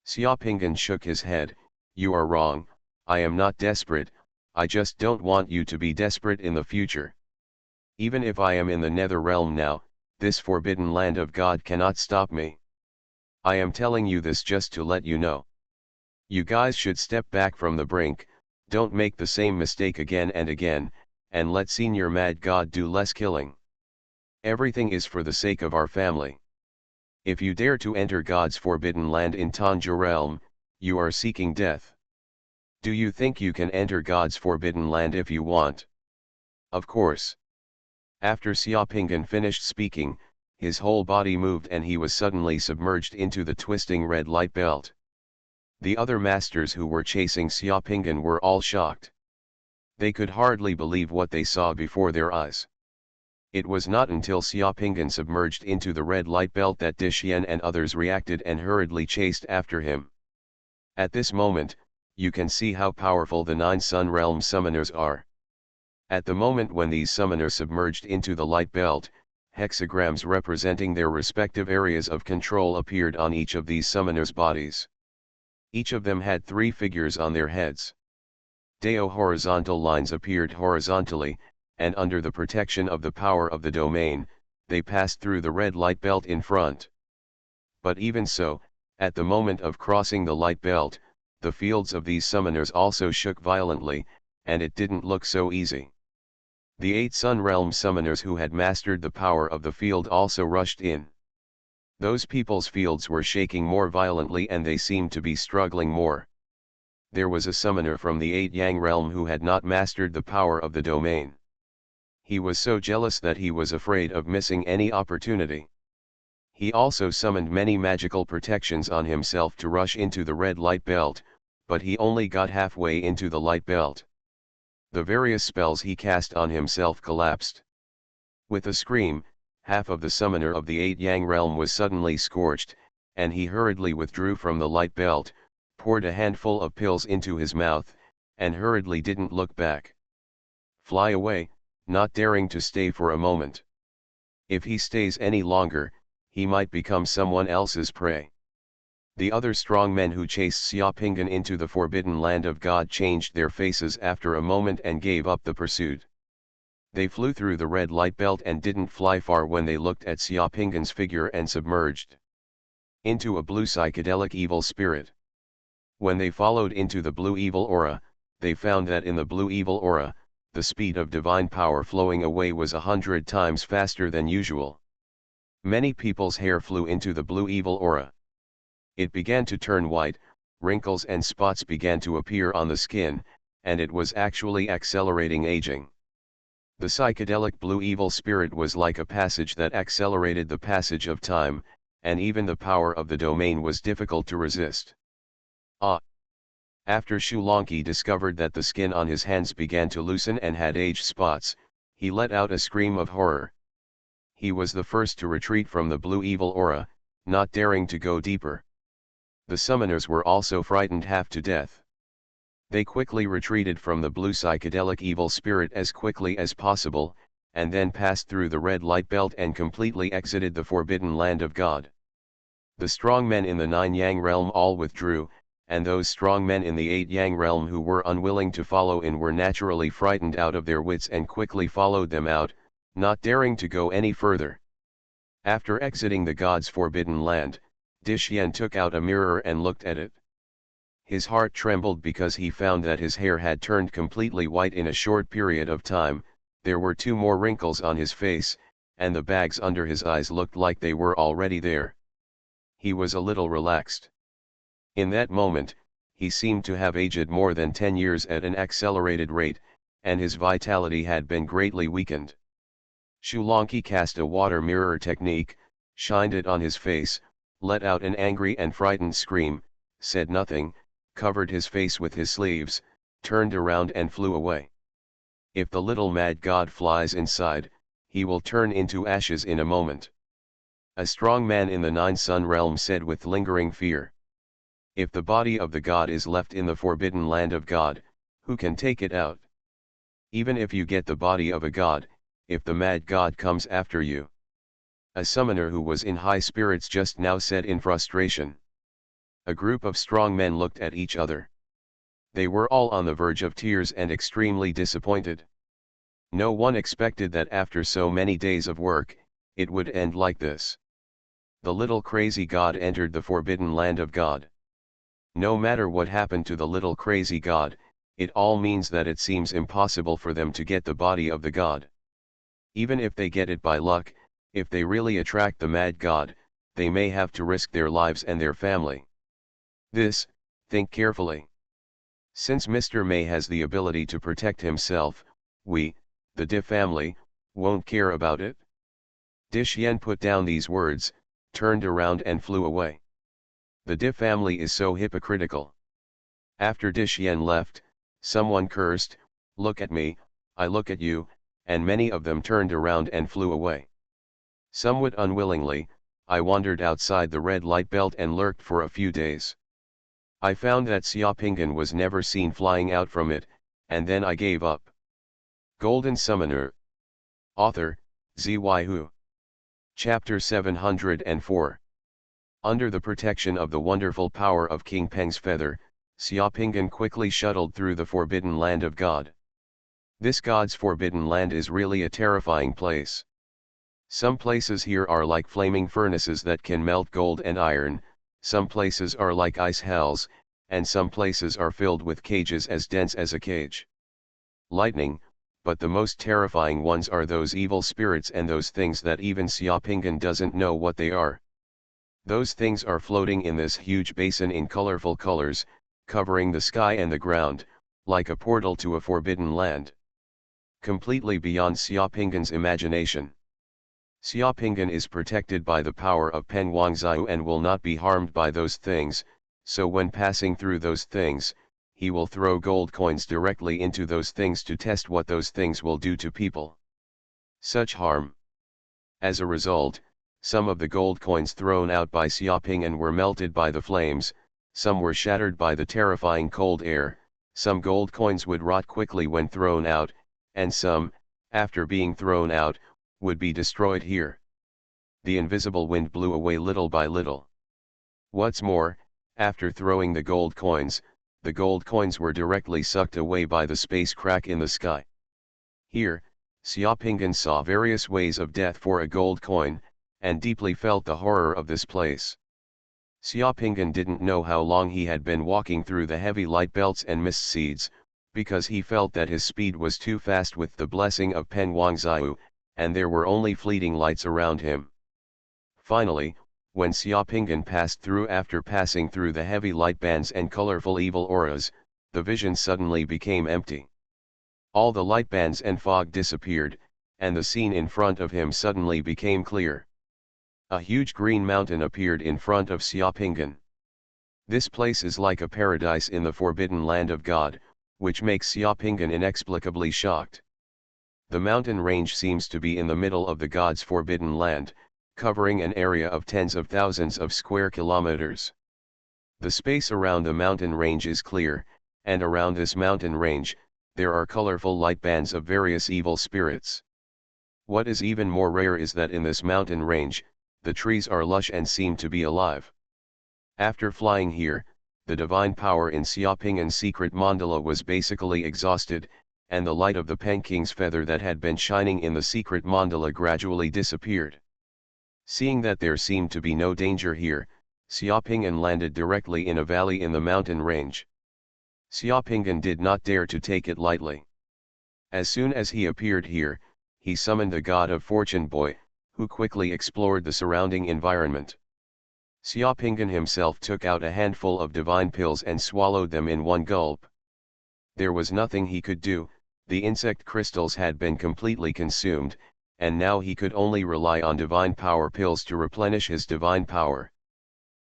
Xiaoping shook his head, you are wrong, I am not desperate, I just don't want you to be desperate in the future. Even if I am in the nether realm now, this forbidden land of God cannot stop me. I am telling you this just to let you know. You guys should step back from the brink, don't make the same mistake again and again, and let Senior Mad God do less killing. Everything is for the sake of our family. If you dare to enter God's forbidden land in Tanja realm, you are seeking death. Do you think you can enter God's forbidden land if you want? Of course. After Xiaoping finished speaking, his whole body moved and he was suddenly submerged into the twisting red light belt. The other masters who were chasing Xiaoping were all shocked. They could hardly believe what they saw before their eyes. It was not until Xiaoping submerged into the red light belt that Dishyan and others reacted and hurriedly chased after him. At this moment, you can see how powerful the 9 Sun Realm summoners are. At the moment when these summoners submerged into the light belt, hexagrams representing their respective areas of control appeared on each of these summoners' bodies. Each of them had 3 figures on their heads. Deo horizontal lines appeared horizontally, and under the protection of the power of the domain, they passed through the red light belt in front. But even so, at the moment of crossing the light belt, the fields of these summoners also shook violently, and it didn't look so easy. The 8 Sun Realm summoners who had mastered the power of the field also rushed in. Those people's fields were shaking more violently and they seemed to be struggling more. There was a summoner from the 8 Yang realm who had not mastered the power of the domain. He was so jealous that he was afraid of missing any opportunity. He also summoned many magical protections on himself to rush into the red light belt, but he only got halfway into the light belt. The various spells he cast on himself collapsed. With a scream, half of the summoner of the 8 Yang realm was suddenly scorched, and he hurriedly withdrew from the light belt, poured a handful of pills into his mouth, and hurriedly didn't look back. Fly away, not daring to stay for a moment. If he stays any longer, he might become someone else's prey. The other strong men who chased Xiaoping into the forbidden land of God changed their faces after a moment and gave up the pursuit. They flew through the red light belt and didn't fly far when they looked at Xiaoping's figure and submerged into a blue psychedelic evil spirit. When they followed into the blue evil aura, they found that in the blue evil aura, the speed of divine power flowing away was 100 times faster than usual. Many people's hair flew into the blue evil aura. It began to turn white, wrinkles and spots began to appear on the skin, and it was actually accelerating aging. The psychedelic blue evil spirit was like a passage that accelerated the passage of time, and even the power of the domain was difficult to resist. After Shulanqi discovered that the skin on his hands began to loosen and had age spots, he let out a scream of horror. He was the first to retreat from the blue evil aura, not daring to go deeper. The summoners were also frightened half to death. They quickly retreated from the blue psychedelic evil spirit as quickly as possible, and then passed through the red light belt and completely exited the forbidden land of God. The strong men in the 9 Yang realm all withdrew, and those strong men in the 8-yang realm who were unwilling to follow in were naturally frightened out of their wits and quickly followed them out, not daring to go any further. After exiting the god's forbidden land, Dishyan took out a mirror and looked at it. His heart trembled because he found that his hair had turned completely white in a short period of time, there were 2 more wrinkles on his face, and the bags under his eyes looked like they were already there. He was a little relaxed. In that moment, he seemed to have aged more than 10 years at an accelerated rate, and his vitality had been greatly weakened. Xuanhuan cast a water mirror technique, shined it on his face, let out an angry and frightened scream, said nothing, covered his face with his sleeves, turned around and flew away. If the little mad god flies inside, he will turn into ashes in a moment. A strong man in the 9 sun realm said with lingering fear. If the body of the god is left in the forbidden land of God, who can take it out? Even if you get the body of a god, if the mad god comes after you. A summoner who was in high spirits just now said in frustration. A group of strong men looked at each other. They were all on the verge of tears and extremely disappointed. No one expected that after so many days of work, it would end like this. The little crazy god entered the forbidden land of God. No matter what happened to the little crazy god, it all means that it seems impossible for them to get the body of the god. Even if they get it by luck, if they really attract the mad god, they may have to risk their lives and their family. Think carefully. Since Mr. May has the ability to protect himself, we, the De family, won't care about it. Dishyan put down these words, turned around and flew away. The De family is so hypocritical. After Dishyan left, someone cursed, "Look at me, I look at you," and many of them turned around and flew away. Somewhat unwillingly, I wandered outside the red light belt and lurked for a few days. I found that Xiaopingan was never seen flying out from it, and then I gave up. Golden Summoner. Author, Xuanhuan. Chapter 704. Under the protection of the wonderful power of King Peng's feather, Xiaopingan quickly shuttled through the forbidden land of God. This God's forbidden land is really a terrifying place. Some places here are like flaming furnaces that can melt gold and iron, some places are like ice hells, and some places are filled with cages as dense as a cage. Lightning, but the most terrifying ones are those evil spirits and those things that even Xiaopingan doesn't know what they are. Those things are floating in this huge basin in colorful colors, covering the sky and the ground, like a portal to a forbidden land. Completely beyond Xiaopingan's imagination. Xiaopingan is protected by the power of Pen Wangzhou and will not be harmed by those things, so when passing through those things, he will throw gold coins directly into those things to test what those things will do to people. Such harm. As a result, some of the gold coins thrown out by Xiaopingan were melted by the flames, some were shattered by the terrifying cold air, some gold coins would rot quickly when thrown out, and some, after being thrown out, would be destroyed here. The invisible wind blew away little by little. What's more, after throwing the gold coins were directly sucked away by the space crack in the sky. Here, Xiaopingan saw various ways of death for a gold coin, and deeply felt the horror of this place. Xiaopingan didn't know how long he had been walking through the heavy light belts and mist seeds, because he felt that his speed was too fast with the blessing of Pen Wangzhou, and there were only fleeting lights around him. Finally, when Xiaopingan passed through after passing through the heavy light bands and colorful evil auras, the vision suddenly became empty. All the light bands and fog disappeared, and the scene in front of him suddenly became clear. A huge green mountain appeared in front of Xiaopingan. This place is like a paradise in the forbidden land of God, which makes Xiaopingan inexplicably shocked. The mountain range seems to be in the middle of the God's forbidden land, covering an area of tens of thousands of square kilometers. The space around the mountain range is clear, and around this mountain range, there are colorful light bands of various evil spirits. What is even more rare is that in this mountain range, the trees are lush and seem to be alive. After flying here, the divine power in Xiaoping's secret mandala was basically exhausted, and the light of the Penking's feather that had been shining in the secret mandala gradually disappeared. Seeing that there seemed to be no danger here, Xiaoping landed directly in a valley in the mountain range. Xiaoping did not dare to take it lightly. As soon as he appeared here, he summoned the god of fortune boy, who quickly explored the surrounding environment. Xiaoping himself took out a handful of divine pills and swallowed them in one gulp. There was nothing he could do, the insect crystals had been completely consumed, and now he could only rely on divine power pills to replenish his divine power.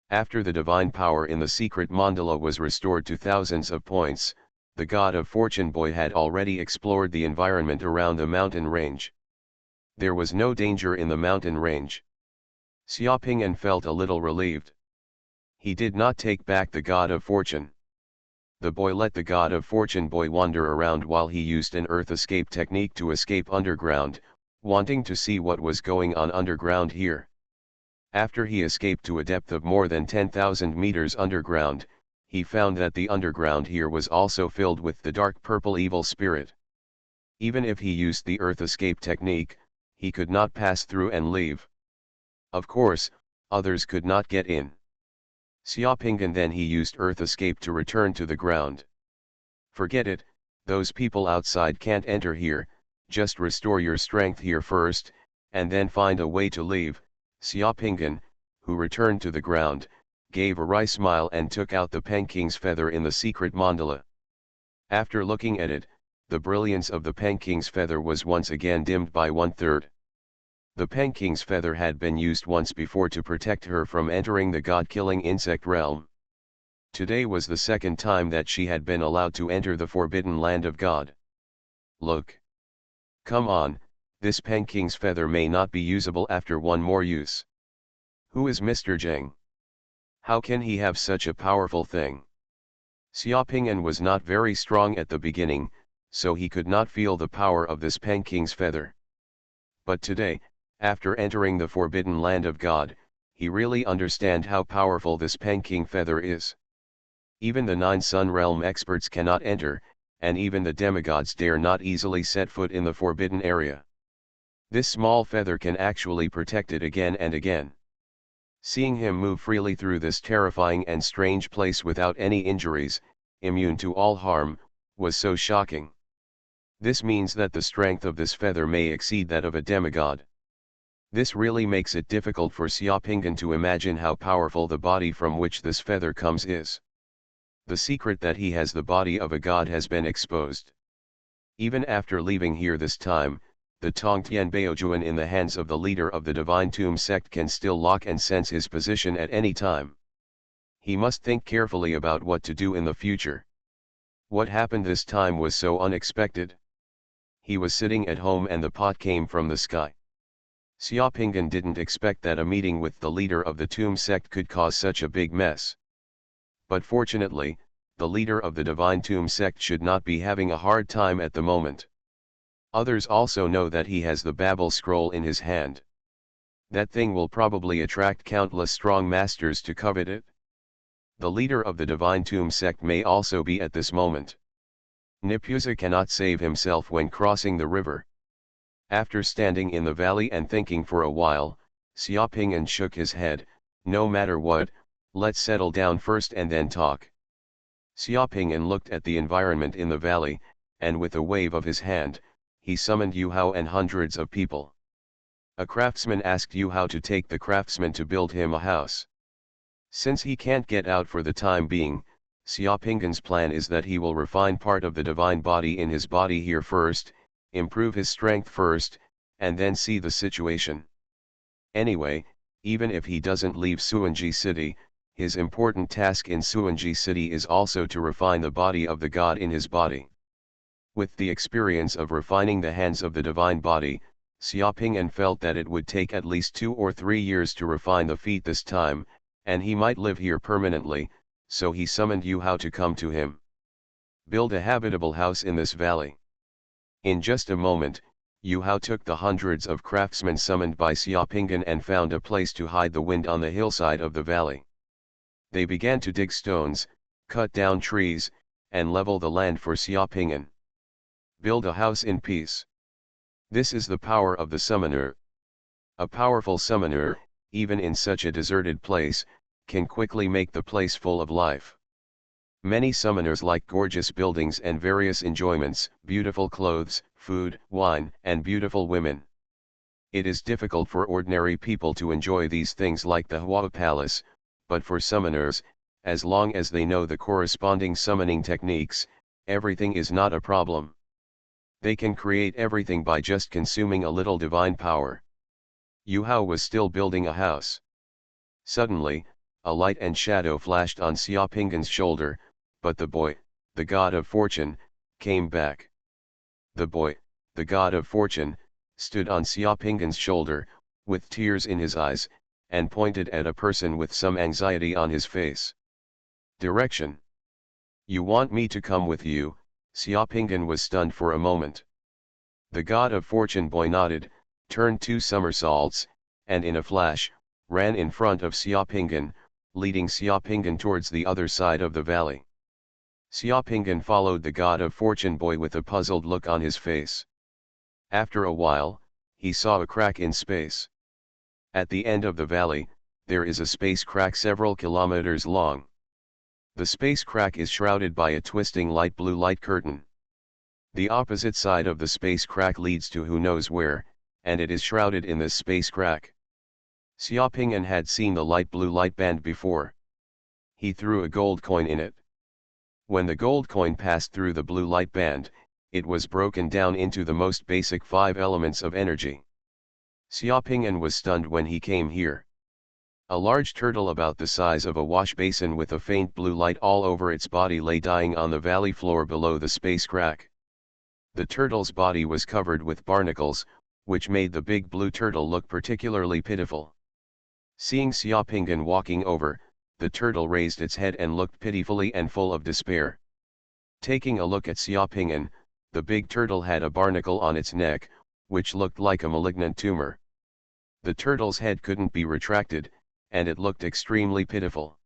After the divine power in the secret mandala was restored to thousands of points, the god of fortune boy had already explored the environment around the mountain range. There was no danger in the mountain range. Xiaoping felt a little relieved. He did not take back the god of fortune. The boy let the god of fortune boy wander around while he used an earth escape technique to escape underground, wanting to see what was going on underground here. After he escaped to a depth of more than 10,000 meters underground, he found that the underground here was also filled with the dark purple evil spirit. Even if he used the earth escape technique, he could not pass through and leave. Of course, others could not get in. Xiaoping then he used earth escape to return to the ground. Forget it, those people outside can't enter here, just restore your strength here first, and then find a way to leave. Xiaoping, who returned to the ground, gave a wry smile and took out the Penking's feather in the secret mandala. After looking at it, the brilliance of the Penking's feather was once again dimmed by 1/3. The Penking's feather had been used once before to protect her from entering the god-killing insect realm. Today was the second time that she had been allowed to enter the forbidden land of God. Look. Come on, this Penking's feather may not be usable after one more use. Who is Mr. Zheng? How can he have such a powerful thing? Xiaoping was not very strong at the beginning, so he could not feel the power of this Penking's feather. But today, after entering the forbidden land of God, he really understands how powerful this Penking feather is. Even the 9 Sun Realm experts cannot enter, and even the demigods dare not easily set foot in the forbidden area. This small feather can actually protect it again and again. Seeing him move freely through this terrifying and strange place without any injuries, immune to all harm, was so shocking. This means that the strength of this feather may exceed that of a demigod. This really makes it difficult for Xiaoping to imagine how powerful the body from which this feather comes is. The secret that he has the body of a god has been exposed. Even after leaving here this time, the Tongtian Baojuan in the hands of the leader of the Divine Tomb sect can still lock and sense his position at any time. He must think carefully about what to do in the future. What happened this time was so unexpected. He was sitting at home and the pot came from the sky. Xiaoping didn't expect that a meeting with the leader of the Tomb sect could cause such a big mess. But fortunately, the leader of the Divine Tomb sect should not be having a hard time at the moment. Others also know that he has the Babel scroll in his hand. That thing will probably attract countless strong masters to covet it. The leader of the Divine Tomb sect may also be at this moment. Nipuza cannot save himself when crossing the river. After standing in the valley and thinking for a while, Xiaoping shook his head. No matter what, let's settle down first and then talk. Xiaoping looked at the environment in the valley, and with a wave of his hand, he summoned Yu Hao and hundreds of people. A craftsman asked Yu Hao to take the craftsman to build him a house. Since he can't get out for the time being, Xiaoping's plan is that he will refine part of the divine body in his body here first, improve his strength first, and then see the situation. Anyway, even if he doesn't leave Xuanji City, his important task in Xuanji City is also to refine the body of the god in his body. With the experience of refining the hands of the divine body, Xiaoping felt that it would take at least 2 or 3 years to refine the feat this time, and he might live here permanently, so he summoned Yu Hao to come to him. Build a habitable house in this valley. In just a moment, Yu Hao took the hundreds of craftsmen summoned by Xiaoping and found a place to hide the wind on the hillside of the valley. They began to dig stones, Cut down trees, and level the land for Xiaoping'an. Build a house in peace. This is the power of the summoner. A powerful summoner, even in such a deserted place, can quickly make the place full of life. Many summoners like gorgeous buildings and various enjoyments, beautiful clothes, food, wine, and beautiful women. It is difficult for ordinary people to enjoy these things like the Hua Palace, but for summoners, as long as they know the corresponding summoning techniques, everything is not a problem. They can create everything by just consuming a little divine power. Yu Hao was still building a house. Suddenly, a light and shadow flashed on Xiaoping'an's shoulder, but the boy, the god of fortune, came back. The boy, the god of fortune, stood on Xiaoping'an's shoulder, with tears in his eyes, and pointed at a person with some anxiety on his face. Direction. You want me to come with you? Xiaoping'an was stunned for a moment. The god of fortune boy nodded, turned 2 somersaults, and in a flash, ran in front of Xiaoping'an, leading Xiaoping'an towards the other side of the valley. Xiaoping'an followed the god of fortune boy with a puzzled look on his face. After a while, he saw a crack in space. At the end of the valley, there is a space crack several kilometers long. The space crack is shrouded by a twisting light blue light curtain. The opposite side of the space crack leads to who knows where, and it is shrouded in this space crack. Xiaoping'an had seen the light blue light band before. He threw a gold coin in it. When the gold coin passed through the blue light band, it was broken down into the most basic 5 elements of energy. Xiaoping'an was stunned when he came here. A large turtle about the size of a wash basin with a faint blue light all over its body lay dying on the valley floor below the space crack. The turtle's body was covered with barnacles, which made the big blue turtle look particularly pitiful. Seeing Xiaoping'an walking over, the turtle raised its head and looked pitifully and full of despair. Taking a look at Xiaoping'an, the big turtle had a barnacle on its neck, which looked like a malignant tumor. The turtle's head couldn't be retracted, and it looked extremely pitiful.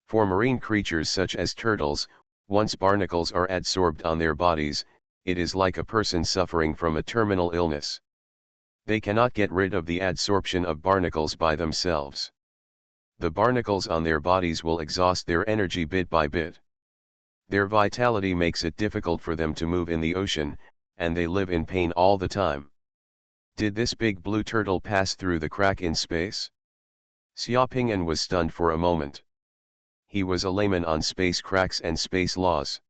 For marine creatures such as turtles, once barnacles are adsorbed on their bodies, it is like a person suffering from a terminal illness. They cannot get rid of the adsorption of barnacles by themselves. The barnacles on their bodies will exhaust their energy bit by bit. Their vitality makes it difficult for them to move in the ocean, and they live in pain all the time. Did this big blue turtle pass through the crack in space? Xiaoping'an was stunned for a moment. He was a layman on space cracks and space laws.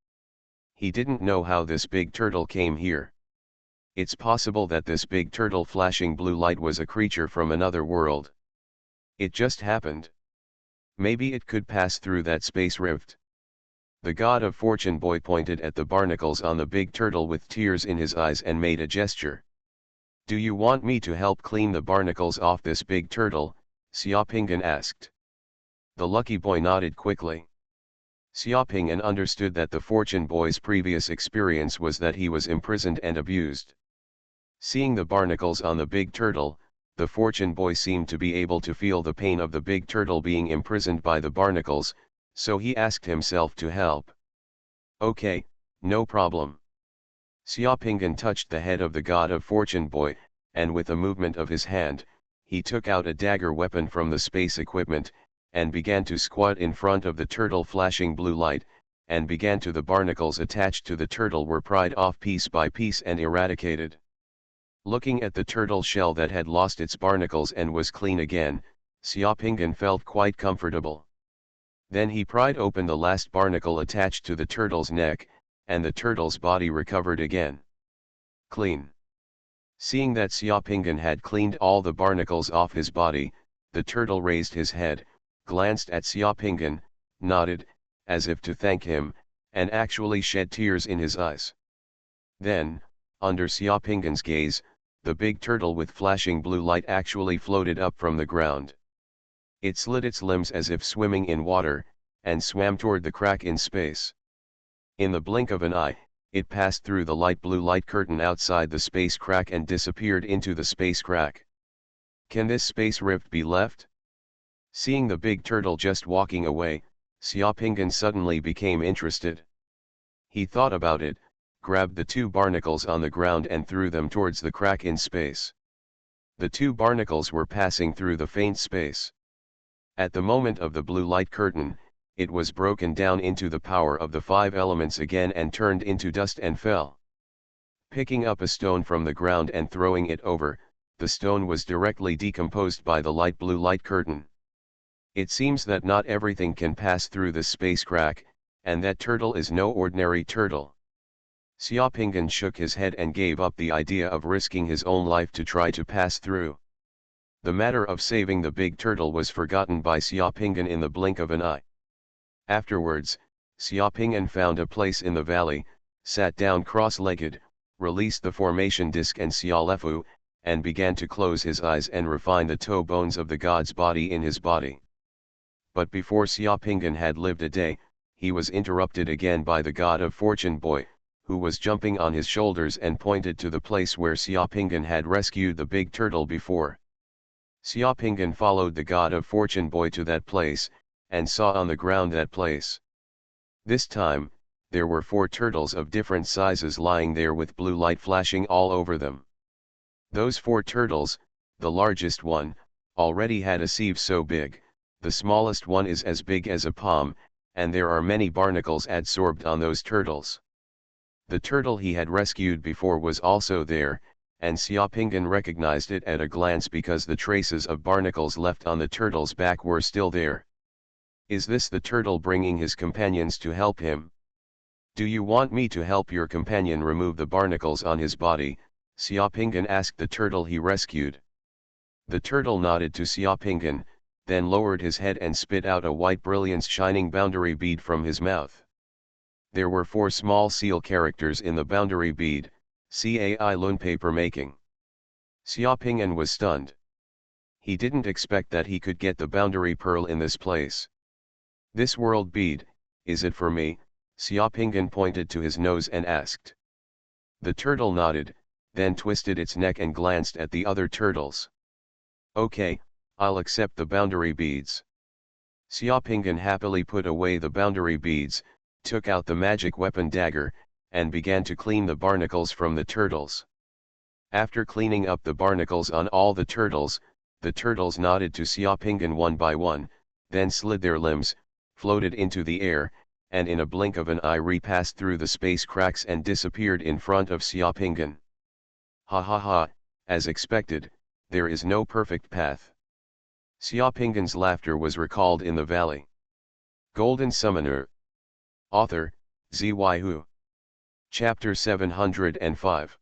He didn't know how this big turtle came here. It's possible that this big turtle flashing blue light was a creature from another world. It just happened. Maybe it could pass through that space rift. The god of fortune boy pointed at the barnacles on the big turtle with tears in his eyes and made a gesture. Do you want me to help clean the barnacles off this big turtle? Xiaoping'an asked. The lucky boy nodded quickly. Xiaoping'an understood that the fortune boy's previous experience was that he was imprisoned and abused. Seeing the barnacles on the big turtle, the fortune boy seemed to be able to feel the pain of the big turtle being imprisoned by the barnacles, so he asked himself to help. Okay, no problem. Xiaoping'an touched the head of the god of fortune boy, and with a movement of his hand, he took out a dagger weapon from the space equipment, and began to squat in front of the turtle flashing blue light, and began to the barnacles attached to the turtle were pried off piece by piece and eradicated. Looking at the turtle shell that had lost its barnacles and was clean again, Xiaoping'an felt quite comfortable. Then he pried open the last barnacle attached to the turtle's neck, and the turtle's body recovered again. Clean. Seeing that Xiaoping'an had cleaned all the barnacles off his body, the turtle raised his head, glanced at Xiaoping'an, nodded, as if to thank him, and actually shed tears in his eyes. Then, under Xiaoping'an's gaze, the big turtle with flashing blue light actually floated up from the ground. It slid its limbs as if swimming in water, and swam toward the crack in space. In the blink of an eye, it passed through the light blue light curtain outside the space crack and disappeared into the space crack. Can this space rift be left? Seeing the big turtle just walking away, Xiaopingan suddenly became interested. He thought about it, grabbed the two barnacles on the ground and threw them towards the crack in space. The two barnacles were passing through the faint space. At the moment of the blue light curtain, it was broken down into the power of the five elements again and turned into dust and fell. Picking up a stone from the ground and throwing it over, the stone was directly decomposed by the light blue light curtain. It seems that not everything can pass through the space crack, and that turtle is no ordinary turtle. Xiaopingan shook his head and gave up the idea of risking his own life to try to pass through. The matter of saving the big turtle was forgotten by Xiaopingan in the blink of an eye. Afterwards, Xiaopingan found a place in the valley, sat down cross-legged, released the formation disc and Xialefu, and began to close his eyes and refine the toe bones of the god's body in his body. But before Xiaopingan had lived a day, he was interrupted again by the god of fortune boy, who was jumping on his shoulders and pointed to the place where Xiaopingan had rescued the big turtle before. Xiaopingan followed the god of fortune boy to that place, and saw on the ground that place. This time, there were 4 turtles of different sizes lying there with blue light flashing all over them. Those 4 turtles, the largest one, already had a sieve so big, the smallest one is as big as a palm, and there are many barnacles adsorbed on those turtles. The turtle he had rescued before was also there, and Xiaopingan recognized it at a glance because the traces of barnacles left on the turtle's back were still there. Is this the turtle bringing his companions to help him? Do you want me to help your companion remove the barnacles on his body? Xiaopingan asked the turtle he rescued. The turtle nodded to Xiaopingan, then lowered his head and spit out a white brilliance shining boundary bead from his mouth. There were 4 small seal characters in the boundary bead, Cai Lun paper making. Xiaopingan was stunned. He didn't expect that he could get the boundary pearl in this place. This world bead, is it for me? Xiaopingan pointed to his nose and asked. The turtle nodded, then twisted its neck and glanced at the other turtles. Okay, I'll accept the boundary beads. Xiaopingan happily put away the boundary beads, took out the magic weapon dagger, and began to clean the barnacles from the turtles. After cleaning up the barnacles on all the turtles nodded to Xiaopingan one by one, then slid their limbs, floated into the air, and in a blink of an eye repassed through the space cracks and disappeared in front of Xiaopingan. Ha ha ha, as expected, there is no perfect path. Xiaopingan's laughter was recalled in the valley. Golden Summoner. Author, Xuanhuan. Chapter 705.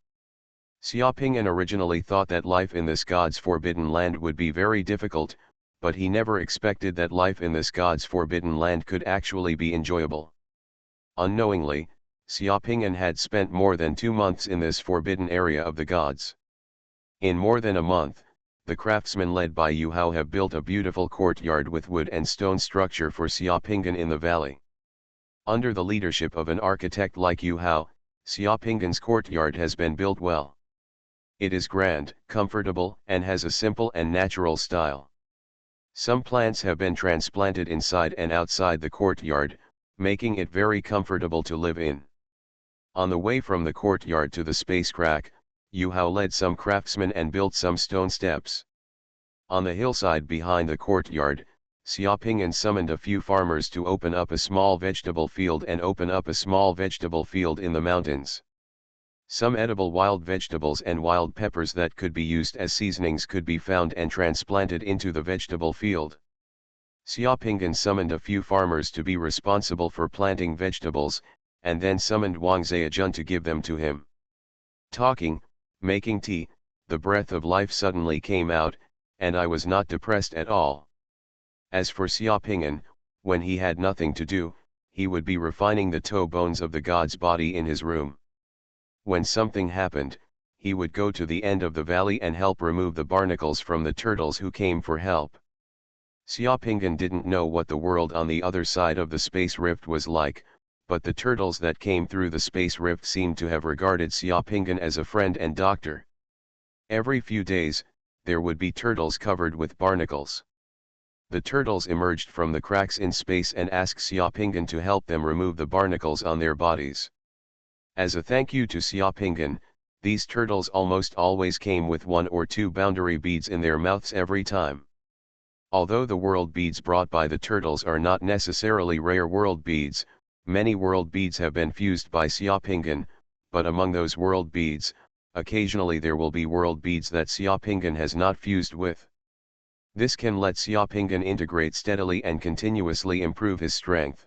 Xiaopingan originally thought that life in this god's forbidden land would be very difficult, but he never expected that life in this god's forbidden land could actually be enjoyable. Unknowingly, Xiaopingan had spent more than 2 months in this forbidden area of the gods. In more than a month, the craftsmen led by Yu Hao have built a beautiful courtyard with wood and stone structure for Xiaopingan in the valley. Under the leadership of an architect like Yu Hao, Xiaopingan's courtyard has been built well. It is grand, comfortable, and has a simple and natural style. Some plants have been transplanted inside and outside the courtyard, making it very comfortable to live in. On the way from the courtyard to the space crack, Yu Hao led some craftsmen and built some stone steps. On the hillside behind the courtyard, Xiaopingan summoned a few farmers to open up a small vegetable field and open up a small vegetable field in the mountains. Some edible wild vegetables and wild peppers that could be used as seasonings could be found and transplanted into the vegetable field. Xiaopingan summoned a few farmers to be responsible for planting vegetables, and then summoned Wang Zheijun to give them to him. Talking, making tea, the breath of life suddenly came out, and I was not depressed at all. As for Xiaopingan, when he had nothing to do, he would be refining the toe bones of the god's body in his room. When something happened, he would go to the end of the valley and help remove the barnacles from the turtles who came for help. Xiaopingan didn't know what the world on the other side of the space rift was like, but the turtles that came through the space rift seemed to have regarded Xiaopingan as a friend and doctor. Every few days, there would be turtles covered with barnacles. The turtles emerged from the cracks in space and asked Xiaopingyan to help them remove the barnacles on their bodies. As a thank you to Xiaopingyan, these turtles almost always came with 1 or 2 boundary beads in their mouths every time. Although the world beads brought by the turtles are not necessarily rare world beads, many world beads have been fused by Xiaopingyan, but among those world beads, occasionally there will be world beads that Xiaopingyan has not fused with. This can let Xiaopingyan integrate steadily and continuously improve his strength.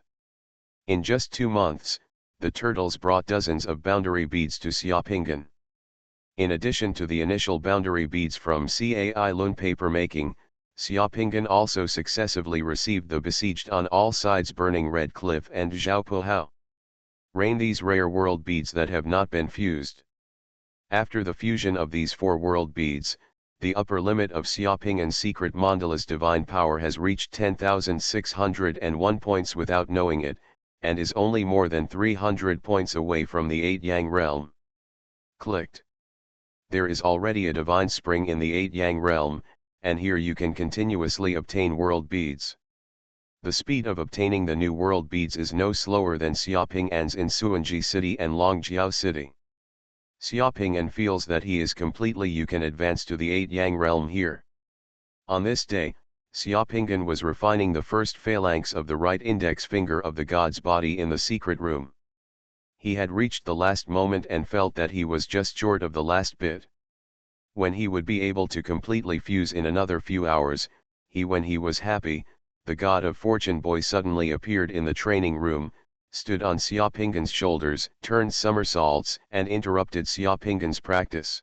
In just 2 months, the turtles brought dozens of boundary beads to Xiaopingyan. In addition to the initial boundary beads from Cai Lun paper making, Xiaopingyan also successively received the besieged on all sides burning Red Cliff and Zhaopuhao. Rain these rare world beads that have not been fused. After the fusion of these 4 world beads, the upper limit of Xiaopingyan's secret mandala's divine power has reached 10,601 points without knowing it, and is only more than 300 points away from the 8 Yang realm. Clicked. There is already a divine spring in the 8 Yang realm, and here you can continuously obtain world beads. The speed of obtaining the new world beads is no slower than Xiaopingyan's in Suanji City and Longjiao City. Xiaopingyan feels that he is completely you can advance to the 8 Yang realm here. On this day, Xiaopingyan was refining the first phalanx of the right index finger of the god's body in the secret room. He had reached the last moment and felt that he was just short of the last bit. When he would be able to completely fuse in another few hours, when he was happy, the god of fortune boy suddenly appeared in the training room, stood on Xiaopingyan's shoulders, turned somersaults and interrupted Xiaopingyan's practice.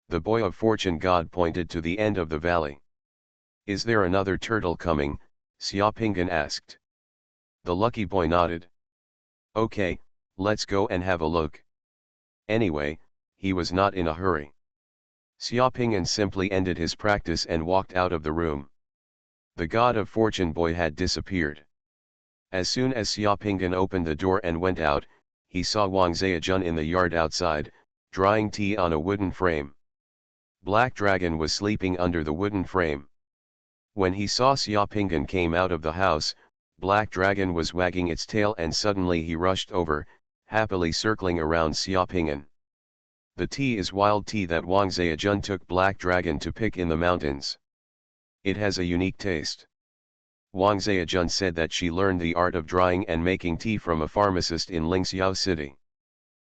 The boy of fortune god pointed to the end of the valley. "Is there another turtle coming?" Xiaopingyan asked. The lucky boy nodded. "Okay, let's go and have a look." Anyway, he was not in a hurry. Xiaopingyan simply ended his practice and walked out of the room. The god of fortune boy had disappeared. As soon as Xiaopingyan opened the door and went out, he saw Wang Zhejian in the yard outside, drying tea on a wooden frame. Black Dragon was sleeping under the wooden frame. When he saw Xiaopingyan came out of the house, Black Dragon was wagging its tail and suddenly he rushed over, happily circling around Xiaopingyan. The tea is wild tea that Wang Zhejian took Black Dragon to pick in the mountains. It has a unique taste. Wang Zhejian said that she learned the art of drying and making tea from a pharmacist in Lingxiao City.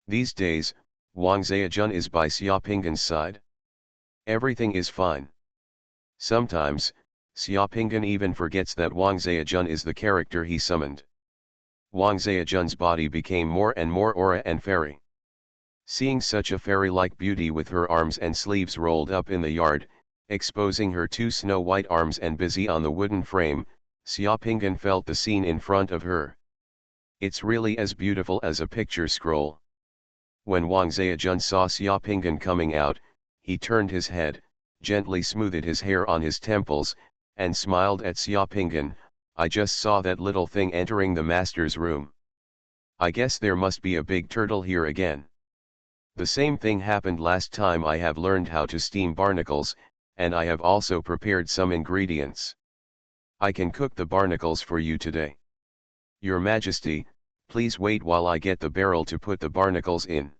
These days, Wang Zhejian is by Xiaopingyan's side. Everything is fine. Sometimes, Xiaopingyan even forgets that Wang Zhejian is the character he summoned. Wang Zhejian's body became more and more aura and fairy. Seeing such a fairy-like beauty with her arms and sleeves rolled up in the yard, exposing her 2 snow-white arms and busy on the wooden frame, Xiaopingyan felt the scene in front of her. It's really as beautiful as a picture scroll. When Wang Zhejian saw Xiaopingyan coming out, he turned his head, gently smoothed his hair on his temples, and smiled at Xiaopingyan. "I just saw that little thing entering the master's room. I guess there must be a big turtle here again. The same thing happened last time. I have learned how to steam barnacles, and I have also prepared some ingredients. I can cook the barnacles for you today. Your Majesty, please wait while I get the barrel to put the barnacles in."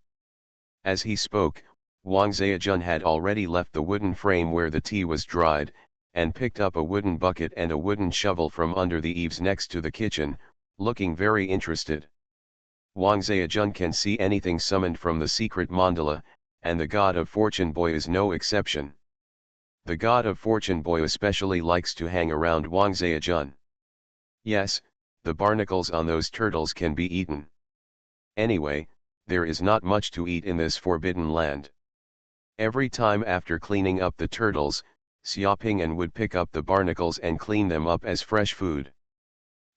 As he spoke, Wang Zhejian had already left the wooden frame where the tea was dried, and picked up a wooden bucket and a wooden shovel from under the eaves next to the kitchen, looking very interested. Wang Zhejian can see anything summoned from the secret mandala, and the god of fortune boy is no exception. The god of fortune boy especially likes to hang around Wang Zhejian. Yes, the barnacles on those turtles can be eaten. Anyway, there is not much to eat in this forbidden land. Every time after cleaning up the turtles, Xiaopingyan would pick up the barnacles and clean them up as fresh food.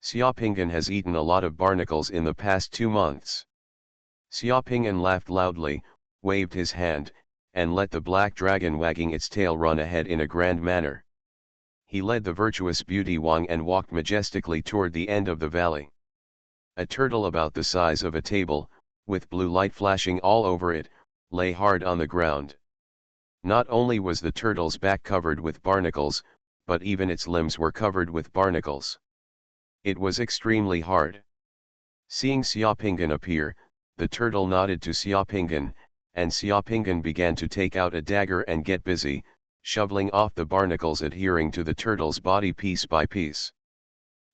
Xiaopingyan has eaten a lot of barnacles in the past 2 months. Xiaopingyan laughed loudly, waved his hand, and let the black dragon wagging its tail run ahead in a grand manner. He led the virtuous beauty Wang and walked majestically toward the end of the valley. A turtle about the size of a table, with blue light flashing all over it, lay hard on the ground. Not only was the turtle's back covered with barnacles, but even its limbs were covered with barnacles. It was extremely hard. Seeing Xiaopingan appear, the turtle nodded to Xiaopingan, and Xiaopingan began to take out a dagger and get busy, shoveling off the barnacles adhering to the turtle's body piece by piece.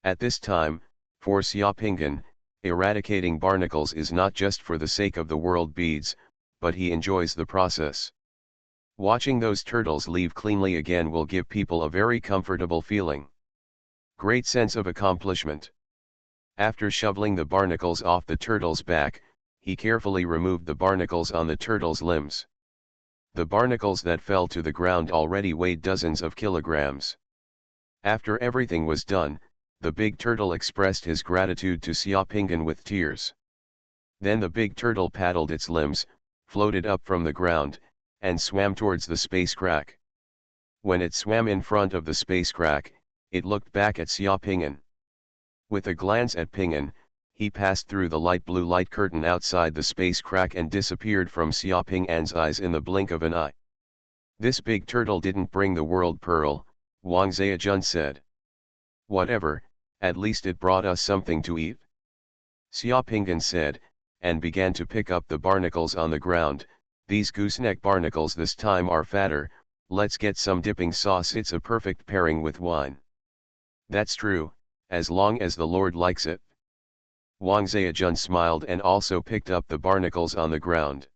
At this time, for Xiaopingan, eradicating barnacles is not just for the sake of the world beads, but he enjoys the process. Watching those turtles leave cleanly again will give people a very comfortable feeling. Great sense of accomplishment. After shoveling the barnacles off the turtle's back, he carefully removed the barnacles on the turtle's limbs. The barnacles that fell to the ground already weighed dozens of kilograms. After everything was done, the big turtle expressed his gratitude to Xiaopingan with tears. Then the big turtle paddled its limbs, floated up from the ground, and swam towards the space crack. When it swam in front of the space crack, it looked back at Xiaopingan. With a glance at Pingan, he passed through the light blue light curtain outside the space crack and disappeared from Xiaopingan's eyes in the blink of an eye. This big turtle didn't bring the world pearl, Wang Zhejian said. Whatever, at least it brought us something to eat. Xiaopingan said, and began to pick up the barnacles on the ground. These gooseneck barnacles this time are fatter, let's get some dipping sauce, it's a perfect pairing with wine. That's true, as long as the Lord likes it. Wang Zhejian smiled and also picked up the barnacles on the ground.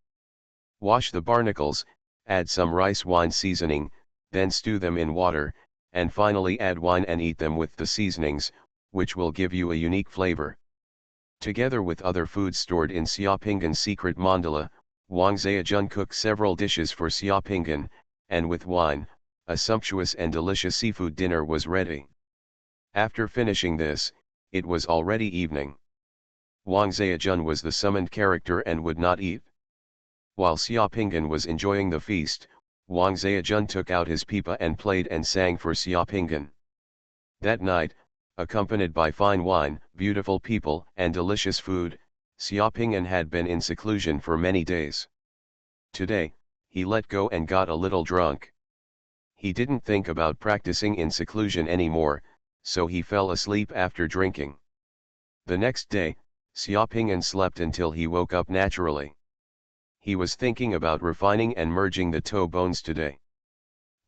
Wash the barnacles, add some rice wine seasoning, then stew them in water, and finally add wine and eat them with the seasonings, which will give you a unique flavor. Together with other foods stored in Xiaopingan's secret mandala, Wang Zhejian cooked several dishes for Xiaopingan, and with wine, a sumptuous and delicious seafood dinner was ready. After finishing this, it was already evening. Wang Zhejian was the summoned character and would not eat. While Xiaopingan was enjoying the feast, Wang Zhejian took out his pipa and played and sang for Xiaopingan. That night, accompanied by fine wine, beautiful people and delicious food, Xiaopingan had been in seclusion for many days. Today, he let go and got a little drunk. He didn't think about practicing in seclusion anymore, so he fell asleep after drinking. The next day, Xiaopingan slept until he woke up naturally. He was thinking about refining and merging the toe bones today.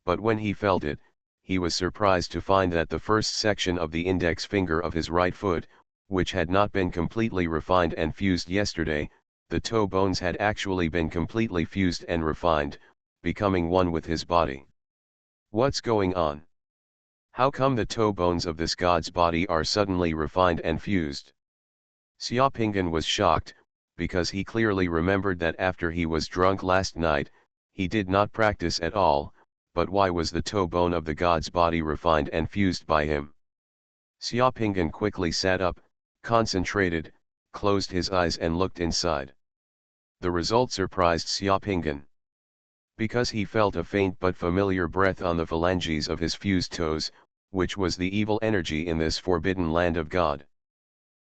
But when he felt it, he was surprised to find that the first section of the index finger of his right foot, which had not been completely refined and fused yesterday, the toe bones had actually been completely fused and refined, becoming one with his body. What's going on? How come the toe bones of this god's body are suddenly refined and fused? Xiaopingan was shocked, because he clearly remembered that after he was drunk last night, he did not practice at all, but why was the toe bone of the god's body refined and fused by him? Xiaopingan quickly sat up, concentrated, closed his eyes and looked inside. The result surprised Xiaopingan. Because he felt a faint but familiar breath on the phalanges of his fused toes, which was the evil energy in this forbidden land of God.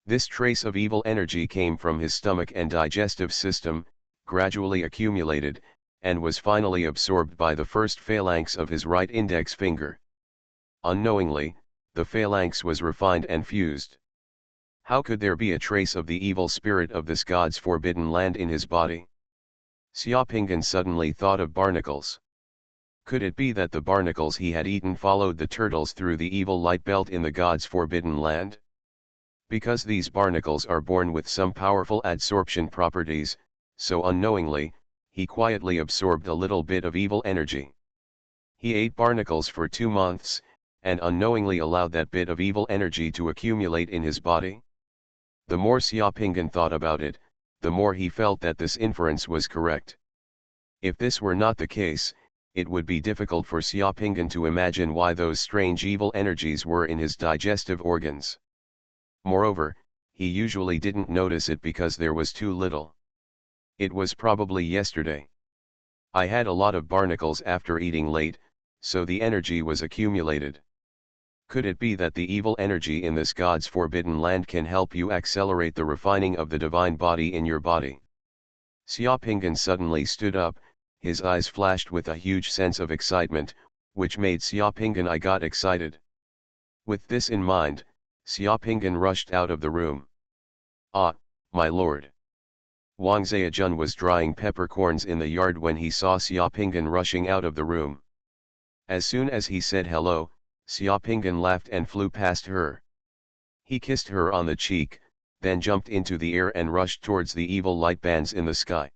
This trace of evil energy came from his stomach and digestive system, gradually accumulated, and was finally absorbed by the first phalanx of his right index finger. Unknowingly, the phalanx was refined and fused. How could there be a trace of the evil spirit of this god's forbidden land in his body? Xiaopingan suddenly thought of barnacles. Could it be that the barnacles he had eaten followed the turtles through the evil light belt in the god's forbidden land? Because these barnacles are born with some powerful adsorption properties, so unknowingly, he quietly absorbed a little bit of evil energy. He ate barnacles for 2 months, and unknowingly allowed that bit of evil energy to accumulate in his body. The more Xiaopingan thought about it, the more he felt that this inference was correct. If this were not the case, it would be difficult for Xiaopingan to imagine why those strange evil energies were in his digestive organs. Moreover, he usually didn't notice it because there was too little. It was probably yesterday. I had a lot of barnacles after eating late, so the energy was accumulated. Could it be that the evil energy in this god's forbidden land can help you accelerate the refining of the divine body in your body? Xiaopingan suddenly stood up, his eyes flashed with a huge sense of excitement. which made Xiaopinggan I got excited. With this in mind, Xiaopinggan rushed out of the room. Ah, my lord. Wang Zhejian was drying peppercorns in the yard when he saw Xiaopinggan rushing out of the room. As soon as he said hello, Xiaopinggan laughed and flew past her. He kissed her on the cheek, then jumped into the air and rushed towards the evil light bands in the sky.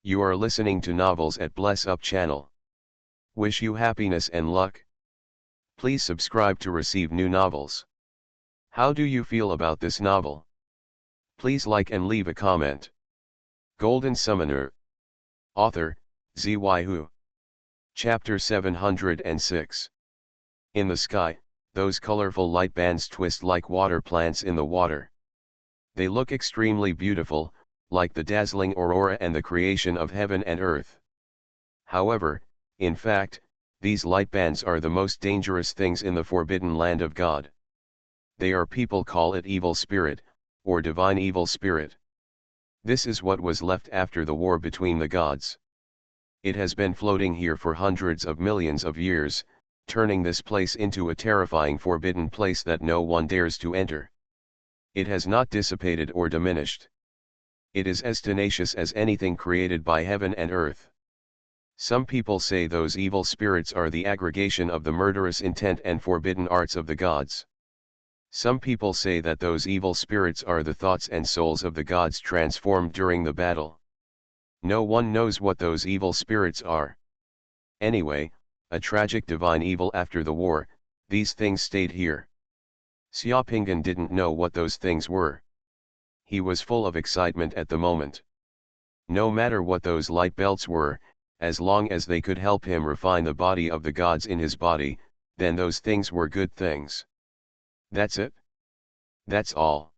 You are listening to novels at Bless Up channel. Wish you happiness and luck. Please subscribe to receive new novels. How do you feel about this novel? Please like and leave a comment. Golden Summoner. Author, Xuanhuan. Chapter 706. In the sky, those colorful light bands twist like water plants in the water. They look extremely beautiful, like the dazzling aurora and the creation of heaven and earth. However, in fact, these light bands are the most dangerous things in the forbidden land of God. They are people call it evil spirit, or divine evil spirit. This is what was left after the war between the gods. It has been floating here for hundreds of millions of years, turning this place into a terrifying forbidden place that no one dares to enter. It has not dissipated or diminished. It is as tenacious as anything created by heaven and earth. Some people say those evil spirits are the aggregation of the murderous intent and forbidden arts of the gods. Some people say that those evil spirits are the thoughts and souls of the gods transformed during the battle. No one knows what those evil spirits are. Anyway, a tragic divine evil after the war, these things stayed here. Xiaopinggan didn't know what those things were. He was full of excitement at the moment. No matter what those light belts were, as long as they could help him refine the body of the gods in his body, then those things were good things. That's it? That's all.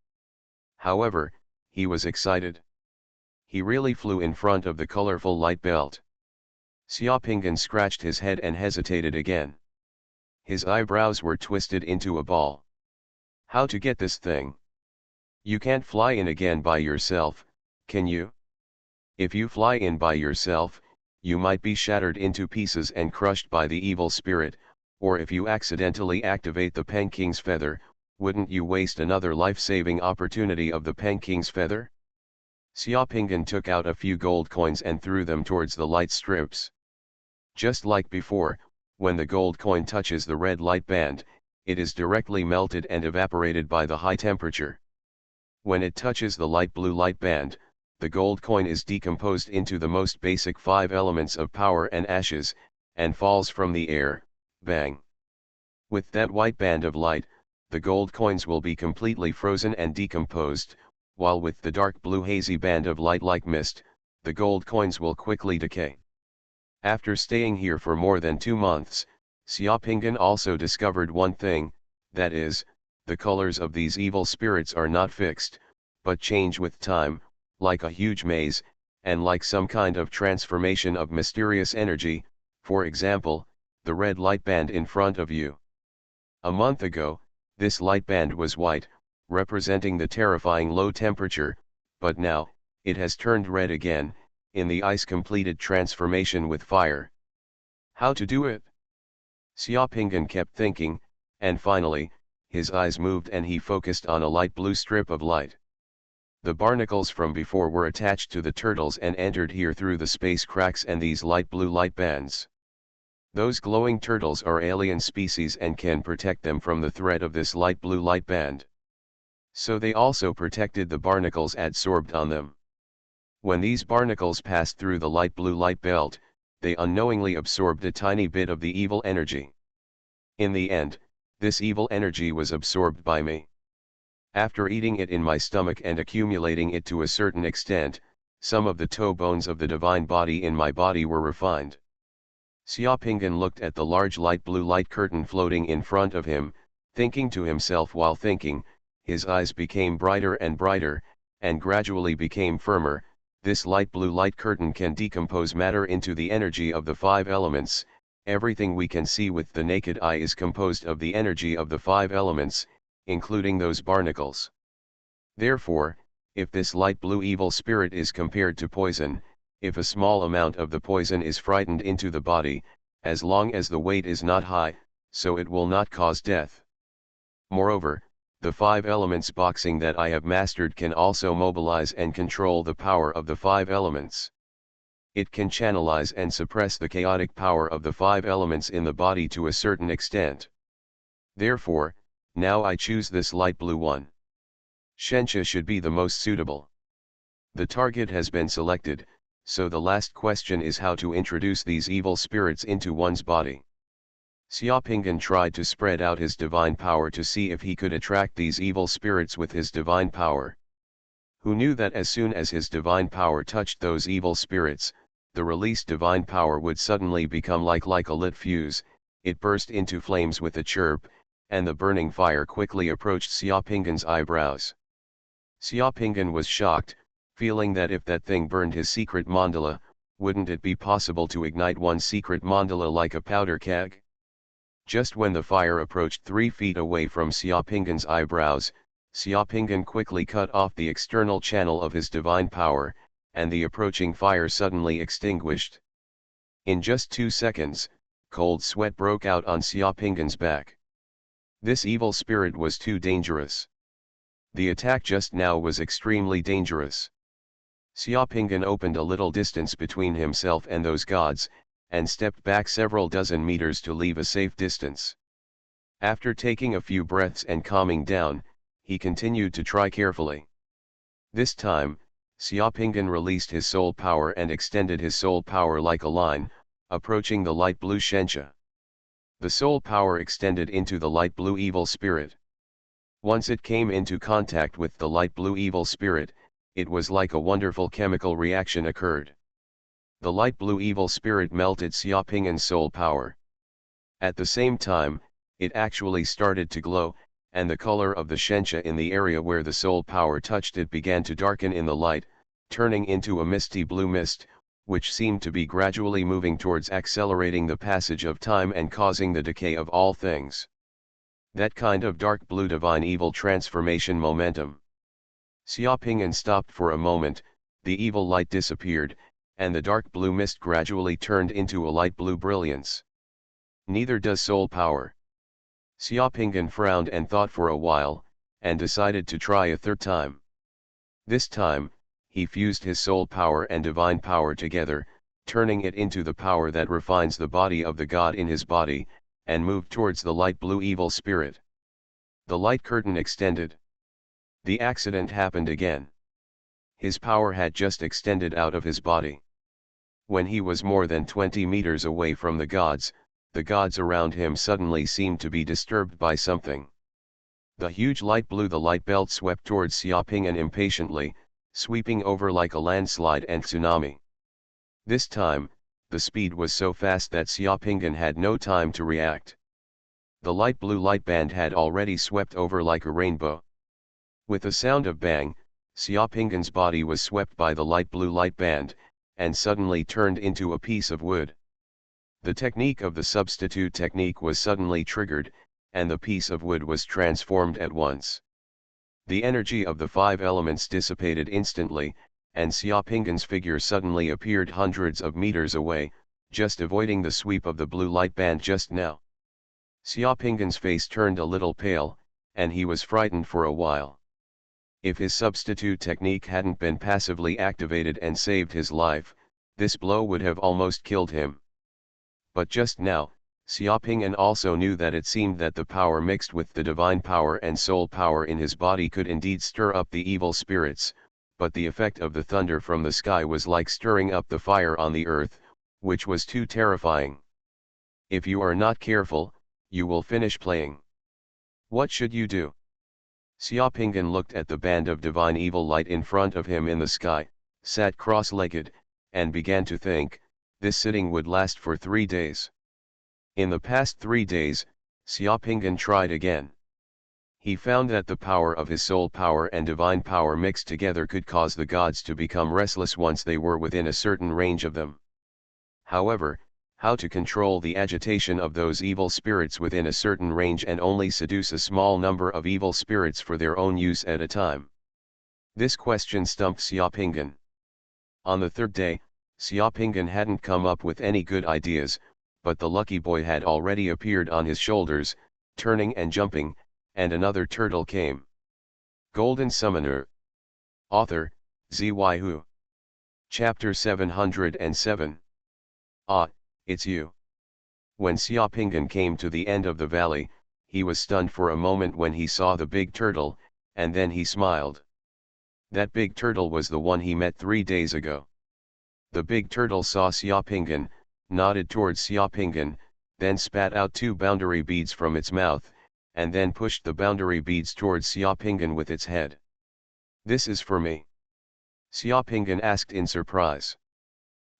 However, he was excited. He really flew in front of the colorful light belt. Xiaopinggan scratched his head and hesitated again. His eyebrows were twisted into a ball. How to get this thing? You can't fly in again by yourself, can you? If you fly in by yourself, you might be shattered into pieces and crushed by the evil spirit, or if you accidentally activate the Penking's feather, wouldn't you waste another life-saving opportunity of the Penking's feather? Xiaopinggan took out a few gold coins and threw them towards the light strips. Just like before, when the gold coin touches the red light band, it is directly melted and evaporated by the high temperature. When it touches the light blue light band, the gold coin is decomposed into the most basic 5 elements of power and ashes, and falls from the air, bang. With that white band of light, the gold coins will be completely frozen and decomposed, while with the dark blue hazy band of light like mist, the gold coins will quickly decay. After staying here for more than 2 months, Xiaopinggan also discovered one thing, that is, the colors of these evil spirits are not fixed, but change with time, like a huge maze, and like some kind of transformation of mysterious energy, for example, the red light band in front of you. A month ago, this light band was white, representing the terrifying low temperature, but now, it has turned red again, in the ice-completed transformation with fire. How to do it? Xiaopinggan kept thinking, and finally, his eyes moved and he focused on a light blue strip of light. The barnacles from before were attached to the turtles and entered here through the space cracks and these light blue light bands. Those glowing turtles are alien species and can protect them from the threat of this light blue light band. So they also protected the barnacles adsorbed on them. When these barnacles passed through the light blue light belt, they unknowingly absorbed a tiny bit of the evil energy. In the end, this evil energy was absorbed by me. After eating it in my stomach and accumulating it to a certain extent, some of the toe bones of the divine body in my body were refined. Xiaopinggan looked at the large light blue light curtain floating in front of him, thinking to himself while thinking, his eyes became brighter and brighter, and gradually became firmer. This light blue light curtain can decompose matter into the energy of the 5 elements. Everything we can see with the naked eye is composed of the energy of the 5 elements, including those barnacles. Therefore, if this light blue evil spirit is compared to poison, if a small amount of the poison is frightened into the body, as long as the weight is not high, so it will not cause death. Moreover, the 5 elements boxing that I have mastered can also mobilize and control the power of the 5 elements. It can channelize and suppress the chaotic power of the 5 elements in the body to a certain extent. Therefore, now I choose this light blue one. Shenxia should be the most suitable. The target has been selected, so the last question is how to introduce these evil spirits into one's body. Xiaopinggan tried to spread out his divine power to see if he could attract these evil spirits with his divine power. Who knew that as soon as his divine power touched those evil spirits, the released divine power would suddenly become like a lit fuse, it burst into flames with a chirp, and the burning fire quickly approached Xiaopinggan's eyebrows. Xiaopinggan was shocked, feeling that if that thing burned his secret mandala, wouldn't it be possible to ignite one's secret mandala like a powder keg? Just when the fire approached 3 feet away from Xiaopinggan's eyebrows, Xiaopinggan quickly cut off the external channel of his divine power, and the approaching fire suddenly extinguished. In just 2 seconds, cold sweat broke out on Xiaopinggan's back. This evil spirit was too dangerous. The attack just now was extremely dangerous. Xiaopinggan opened a little distance between himself and those gods, and stepped back several dozen meters to leave a safe distance. After taking a few breaths and calming down, he continued to try carefully. This time, Xiaopinggan released his soul power and extended his soul power like a line, approaching the light blue Shenxia. The soul power extended into the light blue evil spirit. Once it came into contact with the light blue evil spirit, it was like a wonderful chemical reaction occurred. The light blue evil spirit melted Xiaopinggan's soul power. At the same time, it actually started to glow, and the color of the Shenxia in the area where the soul power touched it began to darken in the light, turning into a misty blue mist, which seemed to be gradually moving towards accelerating the passage of time and causing the decay of all things. That kind of dark blue divine evil transformation momentum. Xiaopinggan stopped for a moment, the evil light disappeared, and the dark blue mist gradually turned into a light blue brilliance. Neither does soul power. Xiaopinggan frowned and thought for a while, and decided to try a third time. This time, he fused his soul power and divine power together, turning it into the power that refines the body of the god in his body, and moved towards the light blue evil spirit. The light curtain extended. The accident happened again. His power had just extended out of his body. When he was more than 20 meters away from the gods around him suddenly seemed to be disturbed by something. The huge light blue the light belt swept towards Xiaopinggan impatiently, sweeping over like a landslide and tsunami. This time, the speed was so fast that Xiaopinggan had no time to react. The light blue light band had already swept over like a rainbow. With a sound of bang, Xiaopinggan's body was swept by the light blue light band, and suddenly turned into a piece of wood. The technique of the substitute technique was suddenly triggered, and the piece of wood was transformed at once. The energy of the 5 elements dissipated instantly, and Xiaopinggan's figure suddenly appeared hundreds of meters away, just avoiding the sweep of the blue light band just now. Xiaopinggan's face turned a little pale, and he was frightened for a while. If his substitute technique hadn't been passively activated and saved his life, this blow would have almost killed him. But just now, Xiaopinggan also knew that it seemed that the power mixed with the divine power and soul power in his body could indeed stir up the evil spirits, but the effect of the thunder from the sky was like stirring up the fire on the earth, which was too terrifying. If you are not careful, you will finish playing. What should you do? Xiaopinggan looked at the band of divine evil light in front of him in the sky, sat cross-legged, and began to think, this sitting would last for 3 days. In the past 3 days, Xiaopinggan tried again. He found that the power of his soul power and divine power mixed together could cause the gods to become restless once they were within a certain range of them. However, how to control the agitation of those evil spirits within a certain range and only seduce a small number of evil spirits for their own use at a time? This question stumped Xiaopinggan. On the 3rd day, Xiaopinggan hadn't come up with any good ideas, but the lucky boy had already appeared on his shoulders, turning and jumping, and another turtle came. Golden Summoner. Author, Xuanhuan. Chapter 707. Ah, it's you. When Xiaopingan came to the end of the valley, he was stunned for a moment when he saw the big turtle, and then he smiled. That big turtle was the one he met 3 days ago. The big turtle saw Xiaopingan, nodded towards Xiaopingan, then spat out 2 boundary beads from its mouth, and then pushed the boundary beads towards Xiaopingan with its head. "This is for me?" Xiaopingan asked in surprise.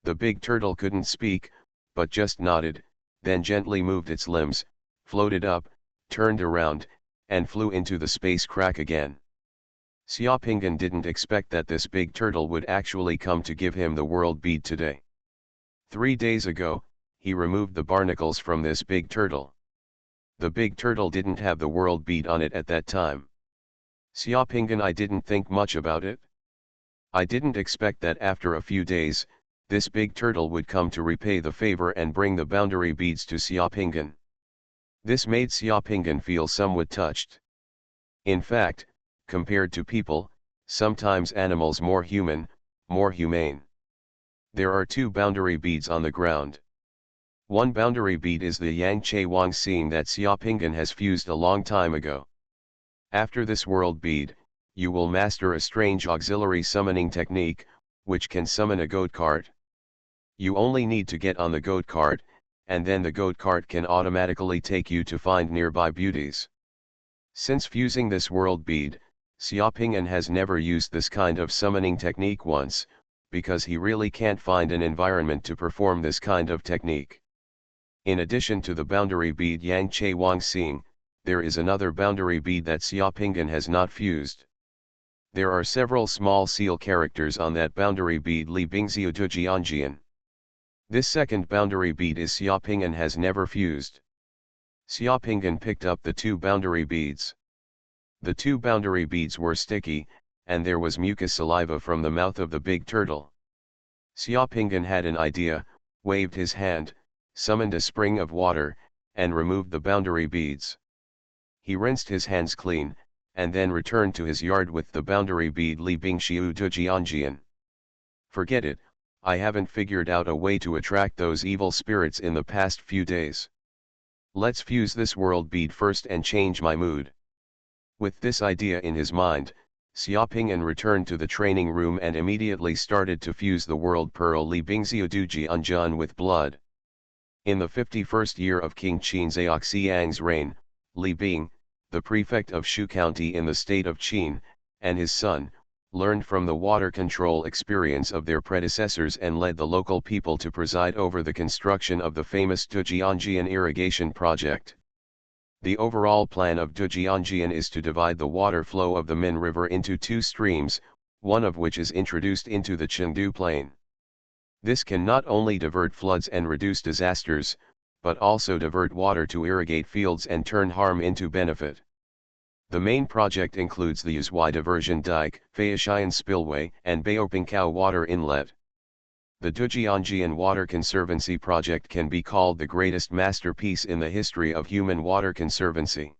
The big turtle couldn't speak, but just nodded, then gently moved its limbs, floated up, turned around, and flew into the space crack again. Xiaopingan didn't expect that this big turtle would actually come to give him the world bead today. 3 days ago, he removed the barnacles from this big turtle. The big turtle didn't have the world bead on it at that time. Xiaopingan, I didn't think much about it. I didn't expect that after a few days, this big turtle would come to repay the favor and bring the boundary beads to Xiaopingan. This made Xiaopingan feel somewhat touched. In fact, compared to people, sometimes animals more human, more humane. There are 2 boundary beads on the ground. One boundary bead is the Yang Che Wang scene that Xiaopingan has fused a long time ago. After this world bead, you will master a strange auxiliary summoning technique, which can summon a goat cart. You only need to get on the goat cart, and then the goat cart can automatically take you to find nearby beauties. Since fusing this world bead, Xiaopingan has never used this kind of summoning technique once, because he really can't find an environment to perform this kind of technique. In addition to the boundary bead Yang Che Wang Xing, there is another boundary bead that Xiaopingan has not fused. There are several small seal characters on that boundary bead Li Bingxiu Dujianjian. This second boundary bead is Xiaopingan has never fused. Xiaopingan picked up the 2 boundary beads. The 2 boundary beads were sticky, and there was mucus saliva from the mouth of the big turtle. Xiaopingan had an idea, waved his hand, summoned a spring of water, and removed the boundary beads. He rinsed his hands clean, and then returned to his yard with the boundary bead Li Bingxiu Dujianjian. Forget it, I haven't figured out a way to attract those evil spirits in the past few days. Let's fuse this world bead first and change my mood. With this idea in his mind, Xiaopingan returned to the training room and immediately started to fuse the world pearl Li Bingxiu Dujianjian with blood. In the 51st year of King Qin Zhaoxiang's reign, Li Bing, the prefect of Shu County in the state of Qin, and his son, learned from the water control experience of their predecessors and led the local people to preside over the construction of the famous Dujianjian irrigation project. The overall plan of Dujianjian is to divide the water flow of the Min River into 2 streams, one of which is introduced into the Chengdu Plain. This can not only divert floods and reduce disasters, but also divert water to irrigate fields and turn harm into benefit. The main project includes the Yuzhuai Diversion Dike, Feishian Spillway, and Baopingkao Water Inlet. The Dujianjian Water Conservancy project can be called the greatest masterpiece in the history of human water conservancy.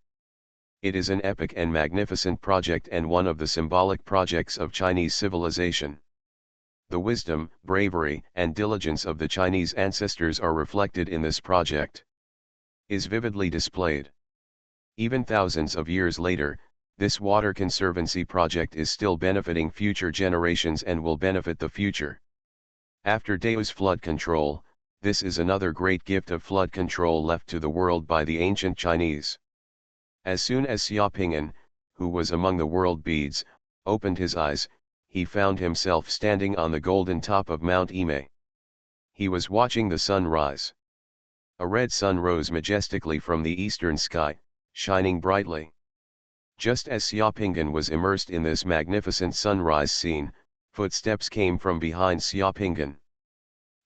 It is an epic and magnificent project and one of the symbolic projects of Chinese civilization. The wisdom, bravery, and diligence of the Chinese ancestors are reflected in this project. Is vividly displayed. Even thousands of years later, this water conservancy project is still benefiting future generations and will benefit the future. After Dao's flood control, this is another great gift of flood control left to the world by the ancient Chinese. As soon as Xiaopingan, who was among the world beads, opened his eyes, he found himself standing on the golden top of Mount Imei. He was watching the sun rise. A red sun rose majestically from the eastern sky, shining brightly. Just as Xiaopingan was immersed in this magnificent sunrise scene, footsteps came from behind Xiaopingan.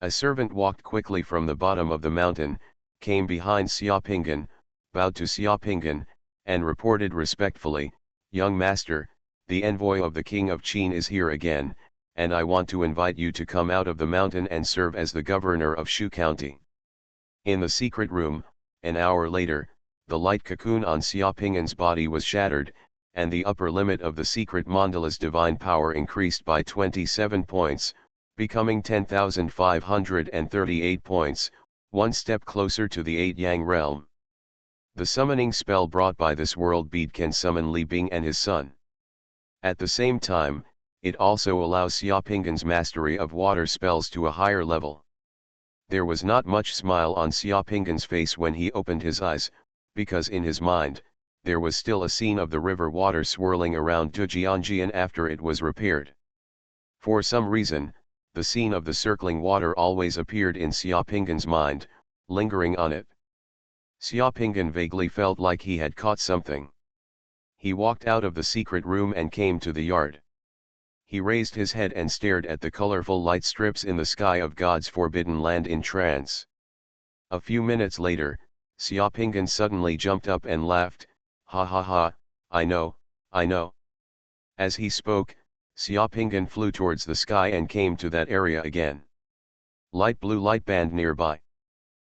A servant walked quickly from the bottom of the mountain, came behind Xiaopingan, bowed to Xiaopingan, and reported respectfully, "Young master, the envoy of the king of Qin is here again, and I want to invite you to come out of the mountain and serve as the governor of Shu County." In the secret room, an hour later, the light cocoon on Xiaoping'an's body was shattered, and the upper limit of the secret mandala's divine power increased by 27 points, becoming 10,538 points, one step closer to the 8-yang realm. The summoning spell brought by this world bead can summon Li Bing and his son. At the same time, it also allows Xiaoping'an's mastery of water spells to a higher level. There was not much smile on Xiaoping'an's face when he opened his eyes, because in his mind, there was still a scene of the river water swirling around Tujianjian after it was repaired. For some reason, the scene of the circling water always appeared in Xiaoping'an's mind, lingering on it. Xiaoping'an vaguely felt like he had caught something. He walked out of the secret room and came to the yard. He raised his head and stared at the colorful light strips in the sky of God's forbidden land in trance. A few minutes later, Xiaoping'an suddenly jumped up and laughed, "Ha ha ha, I know, I know." As he spoke, Xiaoping'an flew towards the sky and came to that area again. Light blue light band nearby.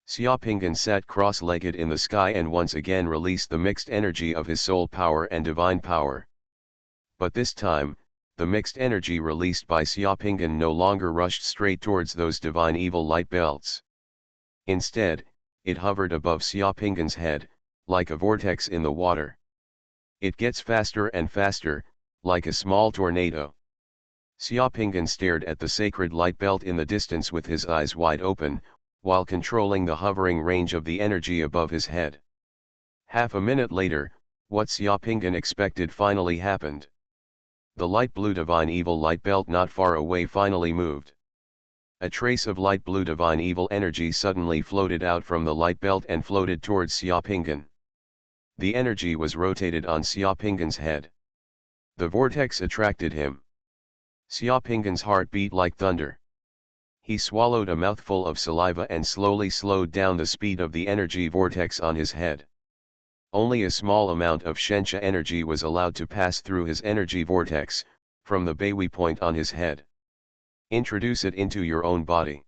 Xiaoping'an sat cross-legged in the sky and once again released the mixed energy of his soul power and divine power. But this time, the mixed energy released by Xiaoping'an no longer rushed straight towards those divine evil light belts. Instead, it hovered above Xiaoping'an's head, like a vortex in the water. It gets faster and faster, like a small tornado. Xiaoping'an stared at the sacred light belt in the distance with his eyes wide open, while controlling the hovering range of the energy above his head. Half a minute later, what Xiaoping'an expected finally happened. The light blue divine evil light belt not far away finally moved. A trace of light blue divine evil energy suddenly floated out from the light belt and floated towards Xiaoping'an. The energy was rotated on Xiaoping'an's head. The vortex attracted him. Xiaoping'an's heart beat like thunder. He swallowed a mouthful of saliva and slowly slowed down the speed of the energy vortex on his head. Only a small amount of Shenxia energy was allowed to pass through his energy vortex, from the Beihui point on his head. Introduce it into your own body.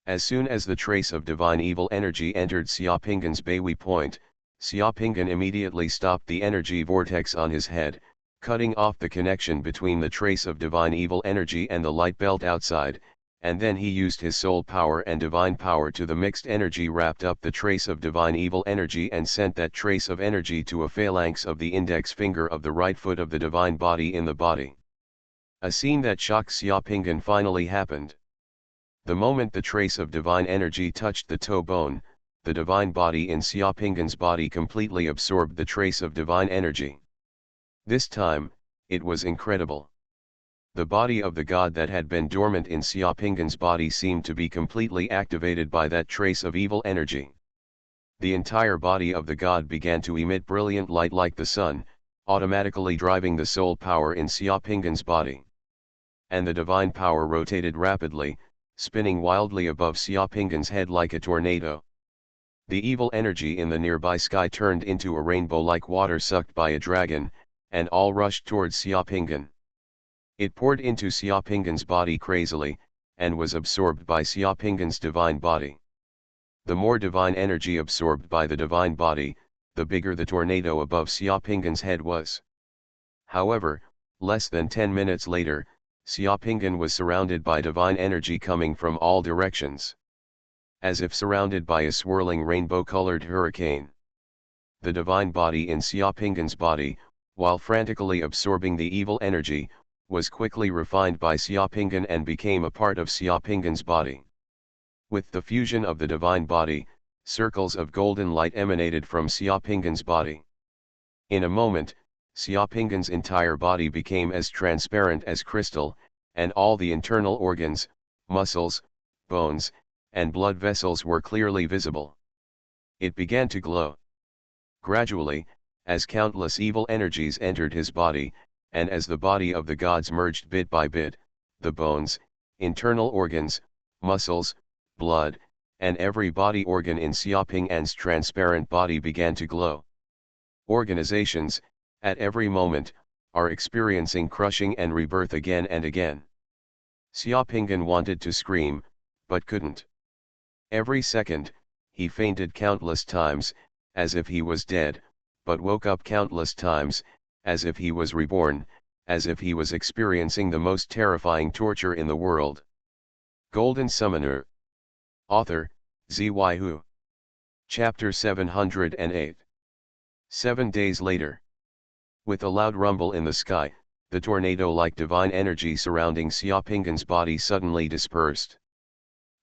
As soon as the trace of divine evil energy entered Xiaoping'an's Beihui point, Xiaoping'an immediately stopped the energy vortex on his head, cutting off the connection between the trace of divine evil energy and the light belt outside, and then he used his soul power and divine power to the mixed energy wrapped up the trace of divine evil energy and sent that trace of energy to a phalanx of the index finger of the right foot of the divine body in the body. A scene that shocked Xiaoping'an finally happened. The moment the trace of divine energy touched the toe bone, the divine body in Xiaoping'an's body completely absorbed the trace of divine energy. This time, it was incredible. The body of the god that had been dormant in Xiaoping'an's body seemed to be completely activated by that trace of evil energy. The entire body of the god began to emit brilliant light like the sun, automatically driving the soul power in Xiaoping'an's body. And the divine power rotated rapidly, spinning wildly above Xiaoping'an's head like a tornado. The evil energy in the nearby sky turned into a rainbow like water sucked by a dragon, and all rushed towards Xiaoping'an. It poured into Xiaoping'an's body crazily, and was absorbed by Xiaoping'an's divine body. The more divine energy absorbed by the divine body, the bigger the tornado above Xiaoping'an's head was. However, less than 10 minutes later, Xiaoping'an was surrounded by divine energy coming from all directions. As if surrounded by a swirling rainbow-colored hurricane. The divine body in Xiaoping'an's body, while frantically absorbing the evil energy, was quickly refined by Xiaoping'an and became a part of Xiaoping'an's body. With the fusion of the divine body, circles of golden light emanated from Xiaoping'an's body. In a moment, Xiaoping'an's entire body became as transparent as crystal, and all the internal organs, muscles, bones, and blood vessels were clearly visible. It began to glow. Gradually, as countless evil energies entered his body, and as the body of the gods merged bit by bit, the bones, internal organs, muscles, blood, and every body organ in Xiaoping'an's transparent body began to glow. Organizations, at every moment, are experiencing crushing and rebirth again and again. Xiaoping'an wanted to scream, but couldn't. Every second, he fainted countless times, as if he was dead, but woke up countless times, as if he was reborn, as if he was experiencing the most terrifying torture in the world. Golden Summoner. Author, Xuanhuan. Chapter 708. 7 days later. With a loud rumble in the sky, the tornado-like divine energy surrounding Xiaopinggan's body suddenly dispersed.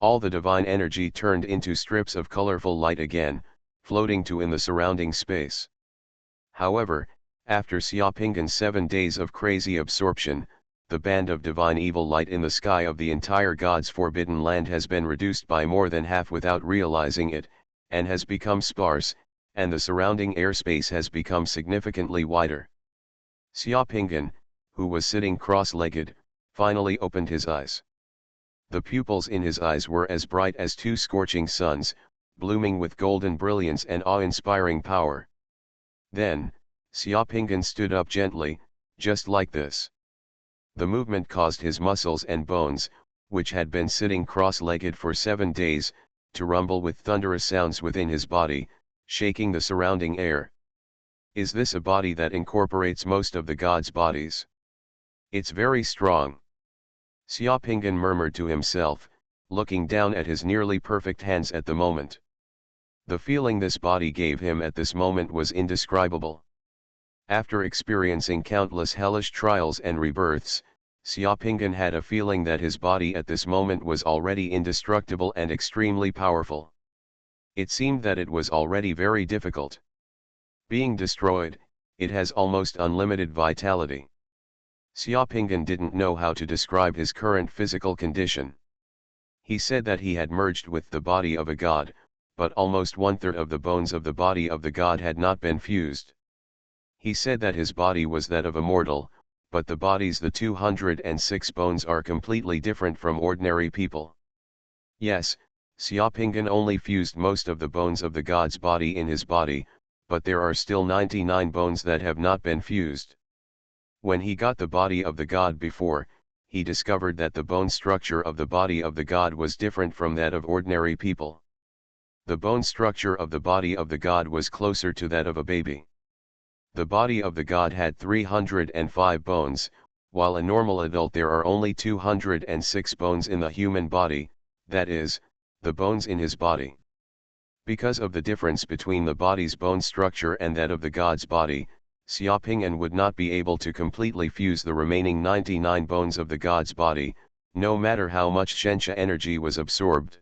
All the divine energy turned into strips of colorful light again, floating in the surrounding space. However, after Xiaopinggan's 7 days of crazy absorption, the band of divine evil light in the sky of the entire God's forbidden land has been reduced by more than half without realizing it, and has become sparse, and the surrounding airspace has become significantly wider. Xiaopinggan, who was sitting cross-legged, finally opened his eyes. The pupils in his eyes were as bright as 2 scorching suns, blooming with golden brilliance and awe-inspiring power. Then, Xiaopinggan stood up gently, just like this. The movement caused his muscles and bones, which had been sitting cross-legged for 7 days, to rumble with thunderous sounds within his body, shaking the surrounding air. Is this a body that incorporates most of the gods' bodies? It's very strong. Xiaopinggan murmured to himself, looking down at his nearly perfect hands at the moment. The feeling this body gave him at this moment was indescribable. After experiencing countless hellish trials and rebirths, Xiaopinggan had a feeling that his body at this moment was already indestructible and extremely powerful. It seemed that it was already very difficult. Being destroyed, it has almost unlimited vitality. Xiaopinggan didn't know how to describe his current physical condition. He said that he had merged with the body of a god, but almost 1/3 of the bones of the body of the god had not been fused. He said that his body was that of a mortal, but the bodies, the 206 bones, are completely different from ordinary people. Yes, Xiaopinggan only fused most of the bones of the god's body in his body, but there are still 99 bones that have not been fused. When he got the body of the god before, he discovered that the bone structure of the body of the god was different from that of ordinary people. The bone structure of the body of the god was closer to that of a baby. The body of the god had 305 bones, while a normal adult there are only 206 bones in the human body, that is, the bones in his body. Because of the difference between the body's bone structure and that of the god's body, Xiaopinggan would not be able to completely fuse the remaining 99 bones of the god's body, no matter how much Shenxia energy was absorbed.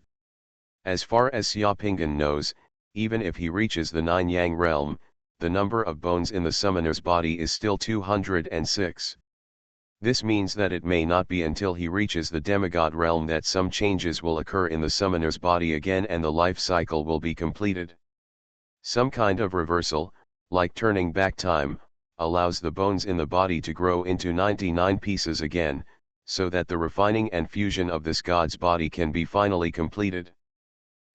As far as Xiaopinggan knows, even if he reaches the 9-yang realm, the number of bones in the summoner's body is still 206. This means that it may not be until he reaches the demigod realm that some changes will occur in the summoner's body again and the life cycle will be completed. Some kind of reversal, like turning back time, allows the bones in the body to grow into 99 pieces again, so that the refining and fusion of this god's body can be finally completed.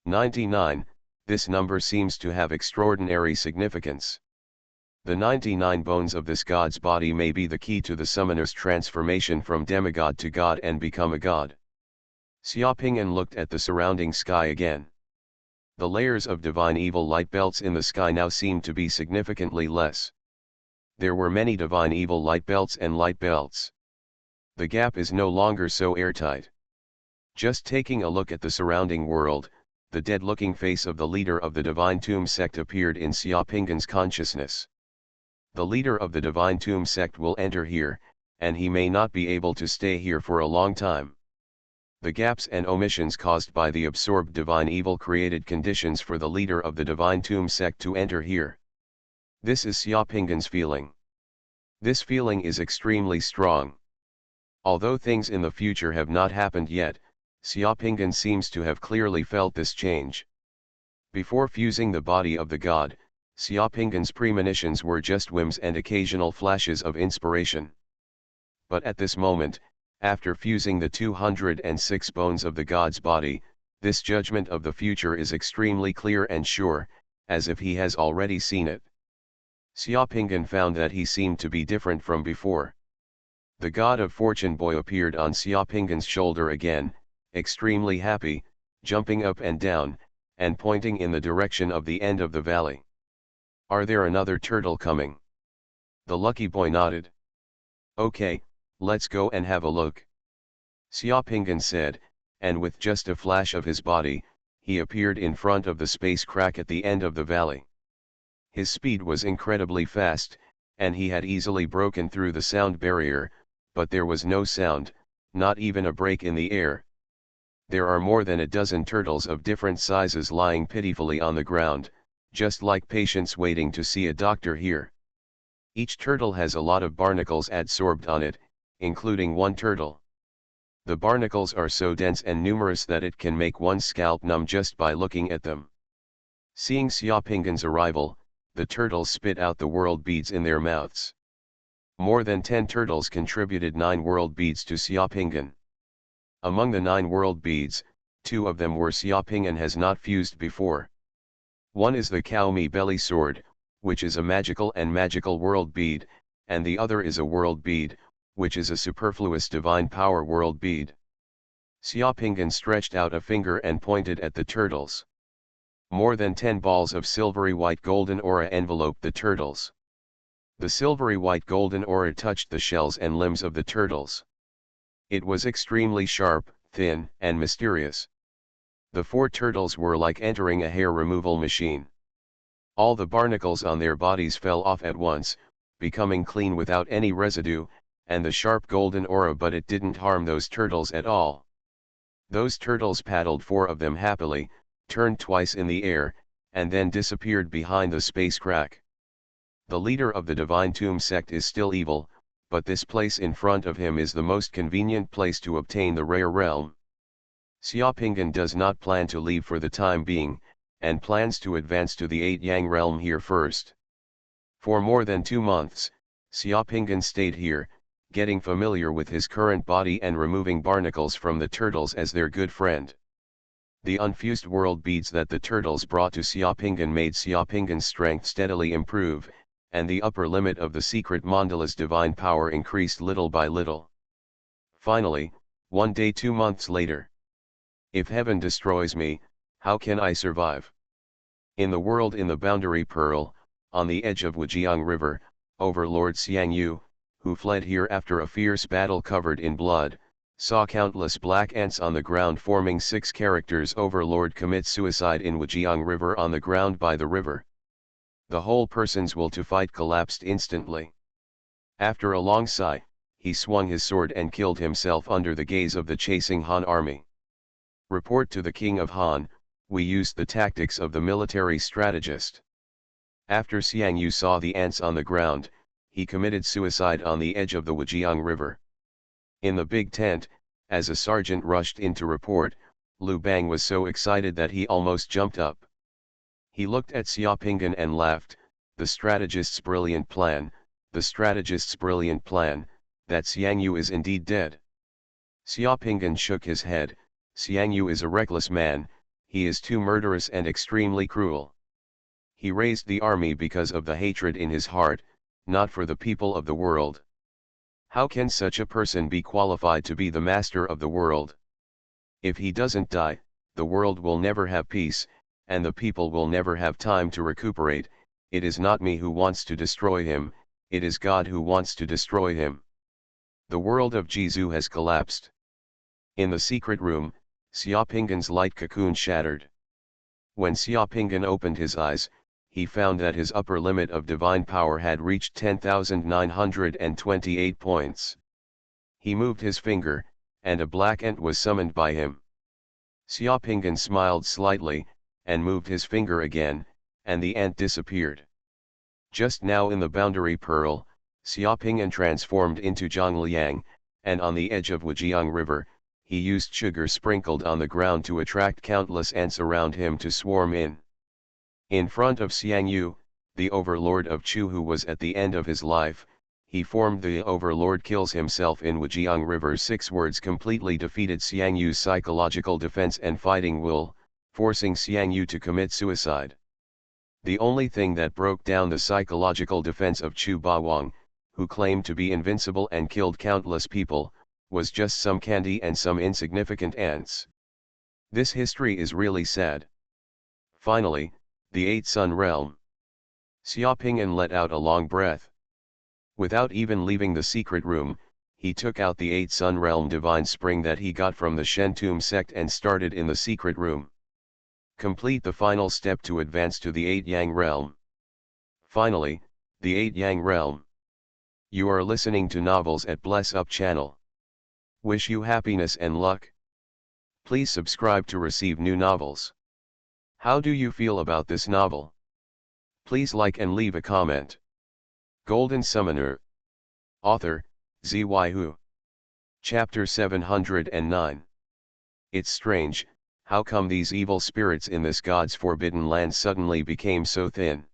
99, this number seems to have extraordinary significance. The 99 bones of this god's body may be the key to the summoner's transformation from demigod to god and become a god. Xiaopinggan looked at the surrounding sky again. The layers of divine evil light belts in the sky now seemed to be significantly less. There were many divine evil light belts and light belts. The gap is no longer so airtight. Just taking a look at the surrounding world, the dead-looking face of the leader of the Divine Tomb sect appeared in Xiaopinggan's consciousness. The leader of the Divine Tomb sect will enter here, and he may not be able to stay here for a long time. The gaps and omissions caused by the absorbed divine evil created conditions for the leader of the Divine Tomb sect to enter here. This is Xiaopinggan's feeling. This feeling is extremely strong. Although things in the future have not happened yet, Xiaopinggan seems to have clearly felt this change. Before fusing the body of the god, Xiaopinggan's premonitions were just whims and occasional flashes of inspiration. But at this moment, after fusing the 206 bones of the god's body, this judgment of the future is extremely clear and sure, as if he has already seen it. Xiaopinggan found that he seemed to be different from before. The god of fortune boy appeared on Xiaopinggan's shoulder again, extremely happy, jumping up and down, and pointing in the direction of the end of the valley. "Are there another turtle coming?" The lucky boy nodded. "Okay, let's go and have a look," Xiaopinggan said, and with just a flash of his body, he appeared in front of the space crack at the end of the valley. His speed was incredibly fast, and he had easily broken through the sound barrier, but there was no sound, not even a break in the air. There are more than a dozen turtles of different sizes lying pitifully on the ground, just like patients waiting to see a doctor here. Each turtle has a lot of barnacles adsorbed on it, including one turtle. The barnacles are so dense and numerous that it can make one's scalp numb just by looking at them. Seeing Xiaopinggan's arrival, the turtles spit out the world beads in their mouths. More than 10 turtles contributed 9 world beads to Xiaopinggan. Among the 9 world beads, 2 of them were Xiaopinggan has not fused before. One is the Caomi belly sword, which is a magical world bead, and the other is a world bead, which is a superfluous divine power world bead. Xiaopinggan stretched out a finger and pointed at the turtles. More than 10 balls of silvery white golden aura enveloped the turtles. The silvery white golden aura touched the shells and limbs of the turtles. It was extremely sharp, thin, and mysterious. The 4 turtles were like entering a hair removal machine. All the barnacles on their bodies fell off at once, becoming clean without any residue, and the sharp golden aura, but it didn't harm those turtles at all. Those turtles paddled, 4 of them happily, turned twice in the air, and then disappeared behind the space crack. The leader of the Divine Tomb sect is still evil, but this place in front of him is the most convenient place to obtain the rare realm. Xiaopinggan does not plan to leave for the time being, and plans to advance to the 8 Yang realm here first. For more than 2 months, Xiaopinggan stayed here, getting familiar with his current body and removing barnacles from the turtles as their good friend. The unfused world beads that the turtles brought to Xiaopinggan made Xiaopinggan's strength steadily improve, and the upper limit of the secret mandala's divine power increased little by little. Finally, one day 2 months later. If heaven destroys me, how can I survive? In the world in the boundary pearl, on the edge of Wujiang River, Overlord Xiangyu, who fled here after a fierce battle covered in blood, saw countless black ants on the ground forming 6 characters. Overlord commits suicide in Wujiang River on the ground by the river. The whole person's will to fight collapsed instantly. After a long sigh, he swung his sword and killed himself under the gaze of the chasing Han army. Report to the King of Han, we used the tactics of the military strategist. After Xiangyu saw the ants on the ground, he committed suicide on the edge of the Wujiang River. In the big tent, as a sergeant rushed in to report, Lu Bang was so excited that he almost jumped up. He looked at Xiaopinggan and laughed. The strategist's brilliant plan, that Xiangyu is indeed dead. Xiaopinggan shook his head. Xiangyu is a reckless man, he is too murderous and extremely cruel. He raised the army because of the hatred in his heart, not for the people of the world. How can such a person be qualified to be the master of the world? If he doesn't die, the world will never have peace, and the people will never have time to recuperate. It is not me who wants to destroy him, it is God who wants to destroy him. The world of Jizu has collapsed. In the secret room, Xiaopinggan's light cocoon shattered. When Xiaopinggan opened his eyes, he found that his upper limit of divine power had reached 10,928 points. He moved his finger, and a black ant was summoned by him. Xiaopinggan smiled slightly, and moved his finger again, and the ant disappeared. Just now in the boundary pearl, Xiaopinggan transformed into Zhang Liang, and on the edge of Wujiang River, he used sugar sprinkled on the ground to attract countless ants around him to swarm in. In front of Xiangyu, the overlord of Chu, who was at the end of his life, he formed the overlord kills himself in Wujiang River. 6 words completely defeated Xiangyu's psychological defense and fighting will, forcing Xiangyu to commit suicide. The only thing that broke down the psychological defense of Chu Bawang, who claimed to be invincible and killed countless people, was just some candy and some insignificant ants. This history is really sad. Finally, the 8th Sun Realm. Xiaoping'an let out a long breath. Without even leaving the secret room, he took out the 8th Sun Realm divine spring that he got from the Shentum sect and started in the secret room. Complete the final step to advance to the 8 Yang Realm. Finally, the 8 Yang Realm. You are listening to Novels at Bless Up channel. Wish you happiness and luck. Please subscribe to receive new novels. How do you feel about this novel? Please like and leave a comment. Golden Summoner. Author, Xuanhuan. Chapter 709. It's strange, how come these evil spirits in this God's forbidden land suddenly became so thin?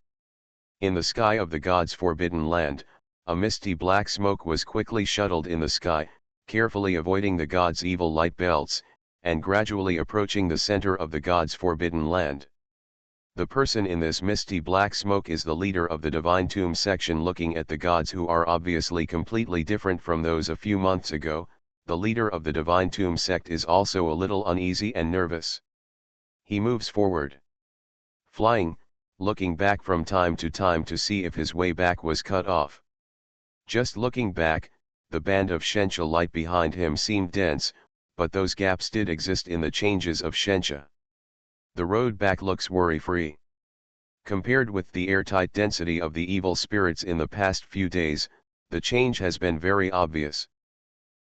In the sky of the God's forbidden land, a misty black smoke was quickly shuttled in the sky, carefully avoiding the God's evil light belts, and gradually approaching the center of the God's forbidden land. The person in this misty black smoke is the leader of the Divine Tomb section, looking at the gods who are obviously completely different from those a few months ago. The leader of the Divine Tomb sect is also a little uneasy and nervous. He moves forward, flying, looking back from time to time to see if his way back was cut off. Just looking back, the band of Shenxia light behind him seemed dense, but those gaps did exist in the changes of Shenxia. The road back looks worry-free. Compared with the airtight density of the evil spirits in the past few days, the change has been very obvious.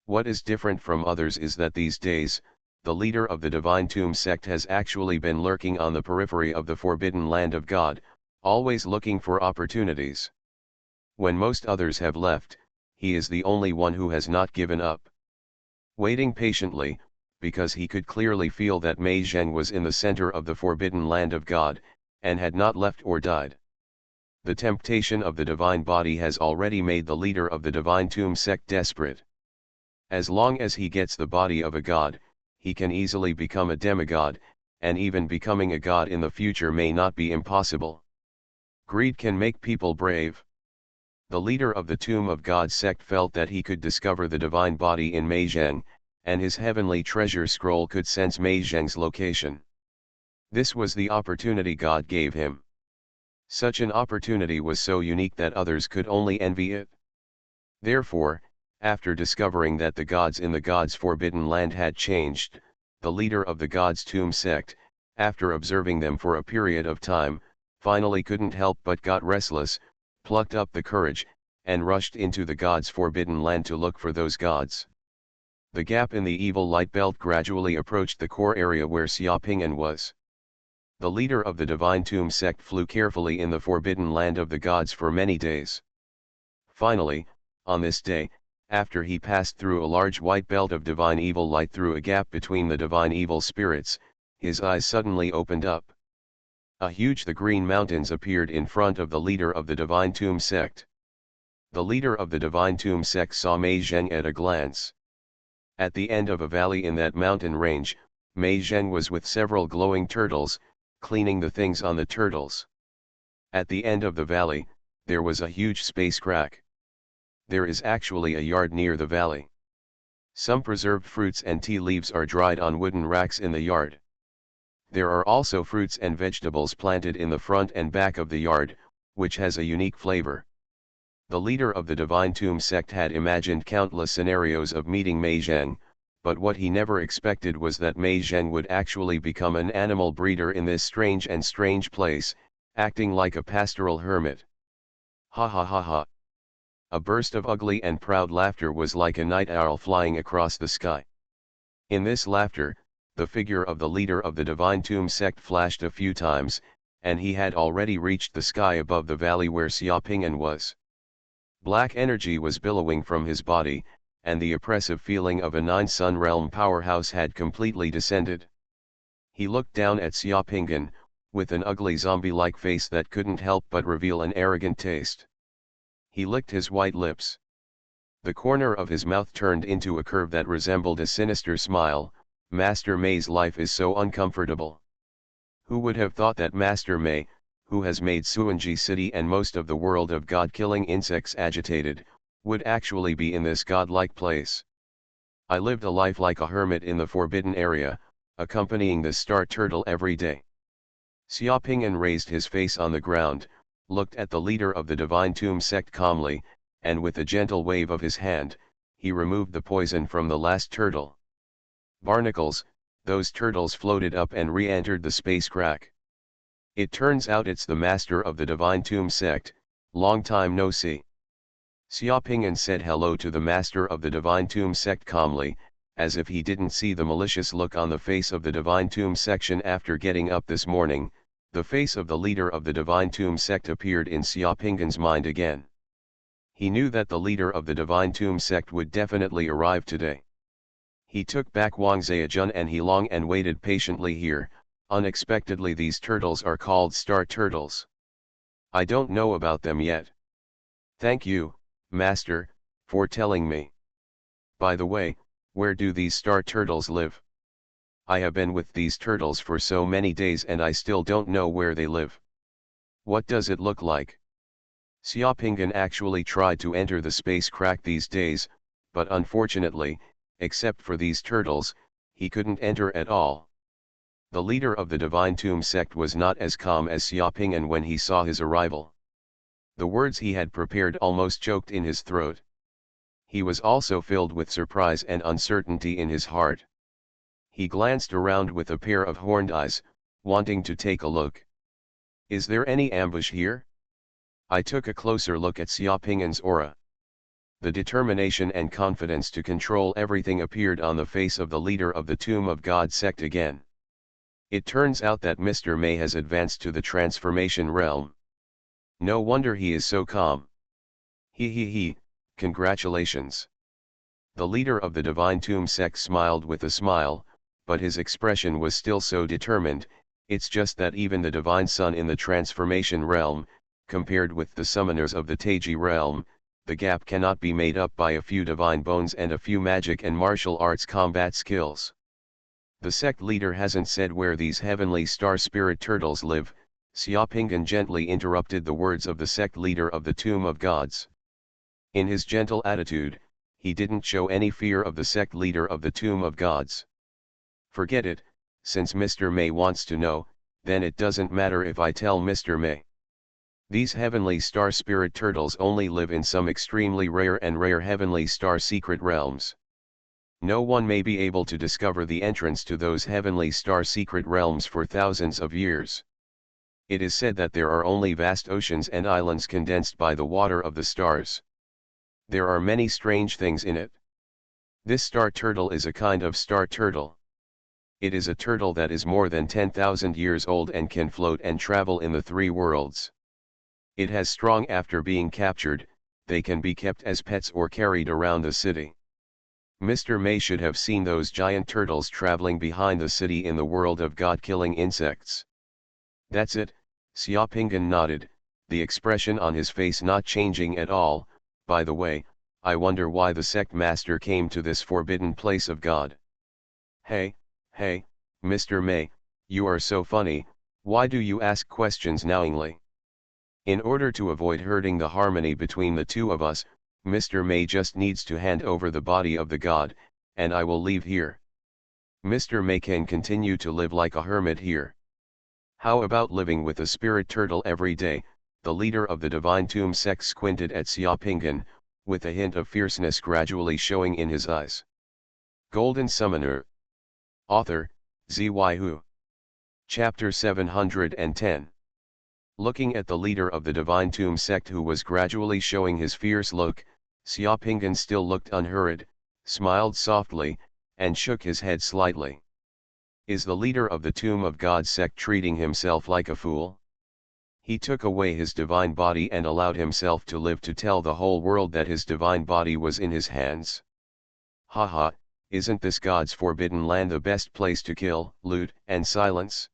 What is different from others is that these days, the leader of the Divine Tomb sect has actually been lurking on the periphery of the forbidden land of God, always looking for opportunities. When most others have left, he is the only one who has not given up. Waiting patiently, because he could clearly feel that Mei Zheng was in the center of the forbidden land of God, and had not left or died. The temptation of the divine body has already made the leader of the Divine Tomb sect desperate. As long as he gets the body of a god, he can easily become a demigod, and even becoming a god in the future may not be impossible. Greed can make people brave. The leader of the Tomb of God sect felt that he could discover the divine body in Mei Zheng, and his heavenly treasure scroll could sense Mei Zheng's location. This was the opportunity God gave him. Such an opportunity was so unique that others could only envy it. Therefore, after discovering that the gods in the God's forbidden land had changed, the leader of the God's Tomb sect, after observing them for a period of time, finally couldn't help but got restless, plucked up the courage, and rushed into the God's forbidden land to look for those gods. The gap in the evil light belt gradually approached the core area where Xiaoping'an was. The leader of the Divine Tomb sect flew carefully in the forbidden land of the gods for many days. Finally, on this day, after he passed through a large white belt of divine evil light through a gap between the divine evil spirits, his eyes suddenly opened up. The green mountains appeared in front of the leader of the Divine Tomb sect. The leader of the Divine Tomb sect saw Mei Zheng at a glance. At the end of a valley in that mountain range, Mei Zheng was with several glowing turtles, cleaning the things on the turtles. At the end of the valley, there was a huge space crack. There is actually a yard near the valley. Some preserved fruits and tea leaves are dried on wooden racks in the yard. There are also fruits and vegetables planted in the front and back of the yard, which has a unique flavor. The leader of the Divine Tomb sect had imagined countless scenarios of meeting Mei Zheng, but what he never expected was that Mei Zheng would actually become an animal breeder in this strange place, acting like a pastoral hermit. Ha ha ha ha. A burst of ugly and proud laughter was like a night owl flying across the sky. In this laughter, the figure of the leader of the Divine Tomb sect flashed a few times, and he had already reached the sky above the valley where Xiaoping'an was. Black energy was billowing from his body, and the oppressive feeling of a 9-sun realm powerhouse had completely descended. He looked down at Xiaoping'an, with an ugly zombie-like face that couldn't help but reveal an arrogant taste. He licked his white lips. The corner of his mouth turned into a curve that resembled a sinister smile. Master Mei's life is so uncomfortable. Who would have thought that Master Mei, who has made Xuanji City and most of the world of god-killing insects agitated, would actually be in this godlike place? I lived a life like a hermit in the forbidden area, accompanying the star turtle every day. Xiaoping'an raised his face on the ground, looked at the leader of the Divine Tomb sect calmly, and with a gentle wave of his hand, he removed the poison from the last turtle. Barnacles, those turtles floated up and re-entered the space crack. It turns out it's the master of the Divine Tomb sect. Long time no see. Xiaoping'an said hello to the master of the Divine Tomb sect calmly, as if he didn't see the malicious look on the face of the Divine Tomb section after getting up this morning. The face of the leader of the Divine Tomb sect appeared in Xiaoping'an's mind again. He knew that the leader of the Divine Tomb sect would definitely arrive today. He took back Wang Zhejian and he long and waited patiently here. Unexpectedly, these turtles are called star turtles. I don't know about them yet. Thank you, Master, for telling me. By the way, where do these star turtles live? I have been with these turtles for so many days and I still don't know where they live. What does it look like? Xiaoping'an actually tried to enter the space crack these days, but unfortunately, except for these turtles, he couldn't enter at all. The leader of the Divine Tomb sect was not as calm as Xiaoping'an when he saw his arrival. The words he had prepared almost choked in his throat. He was also filled with surprise and uncertainty in his heart. He glanced around with a pair of horned eyes, wanting to take a look. Is there any ambush here? I took a closer look at Xiaoping'an's aura. The determination and confidence to control everything appeared on the face of the leader of the Tomb of God sect again. It turns out that Mr. May has advanced to the transformation realm. No wonder he is so calm. He, congratulations. The leader of the Divine Tomb sect smiled with a smile, but his expression was still so determined. It's just that even the Divine Sun in the transformation realm, compared with the summoners of the Taiji realm, the gap cannot be made up by a few divine bones and a few magic and martial arts combat skills. The sect leader hasn't said where these heavenly star spirit turtles live. Xiaoping'an gently interrupted the words of the sect leader of the Tomb of Gods. In his gentle attitude, he didn't show any fear of the sect leader of the Tomb of Gods. Forget it, since Mr. May wants to know, then it doesn't matter if I tell Mr. May. These heavenly star spirit turtles only live in some extremely rare heavenly star secret realms. No one may be able to discover the entrance to those heavenly star secret realms for thousands of years. It is said that there are only vast oceans and islands condensed by the water of the stars. There are many strange things in it. This star turtle is a kind of star turtle. It is a turtle that is more than 10,000 years old and can float and travel in the three worlds. It has strong after being captured, they can be kept as pets or carried around the city. Mr. May should have seen those giant turtles traveling behind the city in the world of God killing insects. That's it, Xiaoping'an nodded, the expression on his face not changing at all. By the way, I wonder why the sect master came to this forbidden place of God. Hey, Mr. May, you are so funny, why do you ask questions knowingly? In order to avoid hurting the harmony between the two of us, Mr. May just needs to hand over the body of the god, and I will leave here. Mr. May can continue to live like a hermit here. How about living with a spirit turtle every day? The leader of the Divine Tomb sect squinted at Xiaoping'an, with a hint of fierceness gradually showing in his eyes. Golden Summoner. Author, Xuanhuan. Chapter 710. Looking at the leader of the Divine Tomb sect who was gradually showing his fierce look, Xiaoping'an still looked unhurried, smiled softly, and shook his head slightly. Is the leader of the Tomb of God sect treating himself like a fool? He took away his divine body and allowed himself to live to tell the whole world that his divine body was in his hands. Haha, isn't this God's forbidden land the best place to kill, loot, and silence?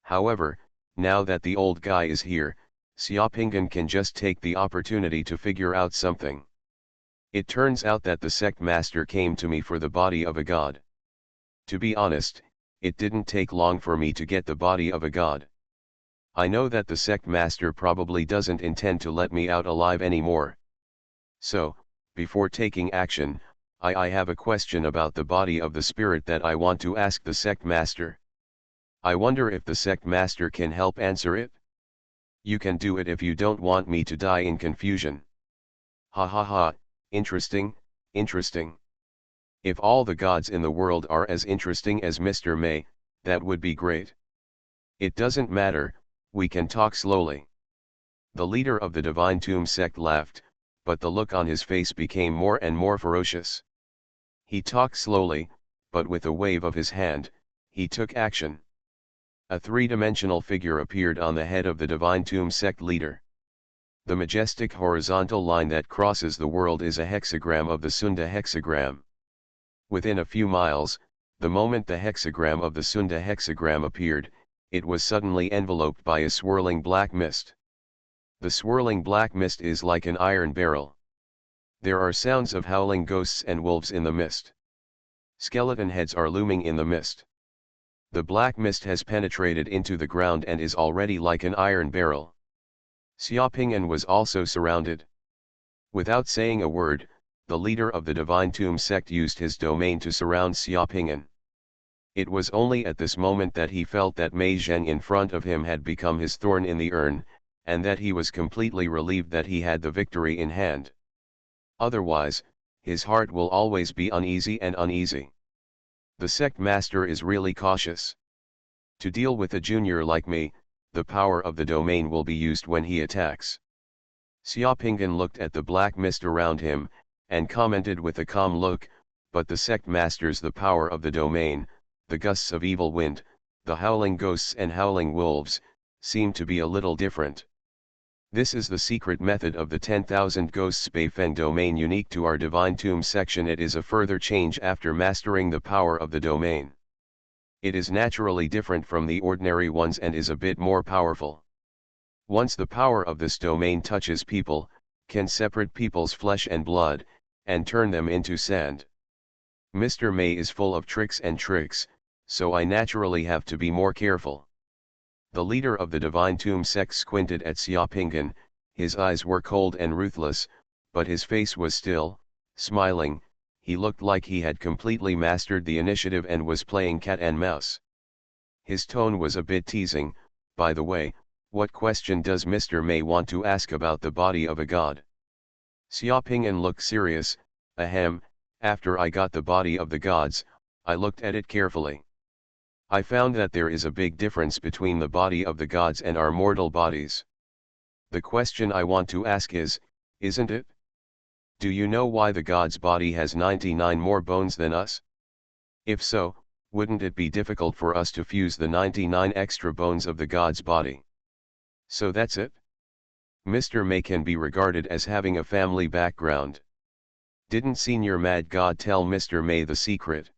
However, now that the old guy is here, Xiaoping'an can just take the opportunity to figure out something. It turns out that the sect master came to me for the body of a god. To be honest, it didn't take long for me to get the body of a god. I know that the sect master probably doesn't intend to let me out alive anymore. So, before taking action, I have a question about the body of the spirit that I want to ask the sect master. I wonder if the sect master can help answer it? You can do it if you don't want me to die in confusion. Ha ha ha, interesting, interesting. If all the gods in the world are as interesting as Mr. May, that would be great. It doesn't matter, we can talk slowly. The leader of the Divine Tomb sect laughed, but the look on his face became more and more ferocious. He talked slowly, but with a wave of his hand, he took action. A three-dimensional figure appeared on the head of the Divine Tomb sect leader. The majestic horizontal line that crosses the world is a hexagram of the Sunda hexagram. Within a few miles, the moment the hexagram of the Sunda hexagram appeared, it was suddenly enveloped by a swirling black mist. The swirling black mist is like an iron barrel. There are sounds of howling ghosts and wolves in the mist. Skeleton heads are looming in the mist. The black mist has penetrated into the ground and is already like an iron barrel. Xiaoping'an was also surrounded. Without saying a word, the leader of the Divine Tomb sect used his domain to surround Xiaoping'an. It was only at this moment that he felt that Mei Zheng in front of him had become his thorn in the urn, and that he was completely relieved that he had the victory in hand. Otherwise, his heart will always be uneasy and uneasy. The sect master is really cautious. To deal with a junior like me, the power of the domain will be used when he attacks. Xiaoping'an looked at the black mist around him, and commented with a calm look, but the sect masters the power of the domain, the gusts of evil wind, the howling ghosts and howling wolves, seem to be a little different. This is the secret method of the 10,000 Ghosts Beifeng domain unique to our Divine Tomb section. It is a further change after mastering the power of the domain. It is naturally different from the ordinary ones and is a bit more powerful. Once the power of this domain touches people, can separate people's flesh and blood, and turn them into sand. Mr. May is full of tricks, so I naturally have to be more careful. The leader of the Divine Tomb sect squinted at Xiaoping'an, his eyes were cold and ruthless, but his face was still, smiling. He looked like he had completely mastered the initiative and was playing cat and mouse. His tone was a bit teasing. By the way, what question does Mr. May want to ask about the body of a god? Xiaoping'an looked serious. Ahem, after I got the body of the gods, I looked at it carefully. I found that there is a big difference between the body of the gods and our mortal bodies. The question I want to ask is, isn't it? Do you know why the god's body has 99 more bones than us? If so, wouldn't it be difficult for us to fuse the 99 extra bones of the god's body? So that's it? Mr. May can be regarded as having a family background. Didn't Senior Mad God tell Mr. May the secret?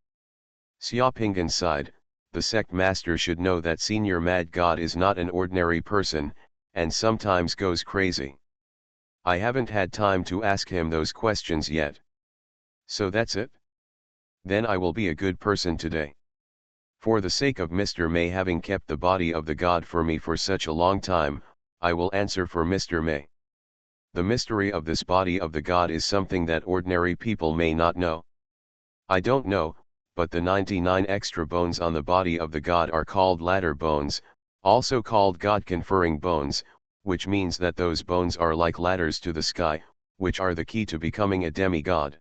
Xiaoping'an sighed. The sect master should know that Senior Mad God is not an ordinary person, and sometimes goes crazy. I haven't had time to ask him those questions yet. So that's it? Then I will be a good person today. For the sake of Mr. May having kept the body of the god for me for such a long time, I will answer for Mr. May. The mystery of this body of the god is something that ordinary people may not know. I don't know, but the 99 extra bones on the body of the god are called ladder bones, also called god-conferring bones, which means that those bones are like ladders to the sky, which are the key to becoming a demigod.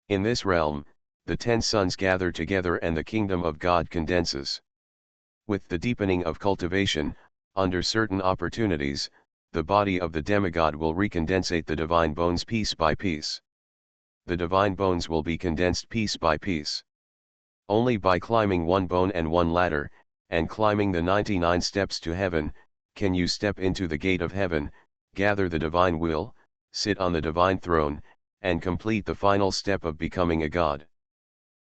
In this realm, the 10 suns gather together and the kingdom of God condenses. With the deepening of cultivation, under certain opportunities, the body of the demigod will recondensate the divine bones piece by piece. The divine bones will be condensed piece by piece. Only by climbing one bone and one ladder, and climbing the 99 steps to heaven, can you step into the gate of heaven, gather the divine will, sit on the divine throne, and complete the final step of becoming a god.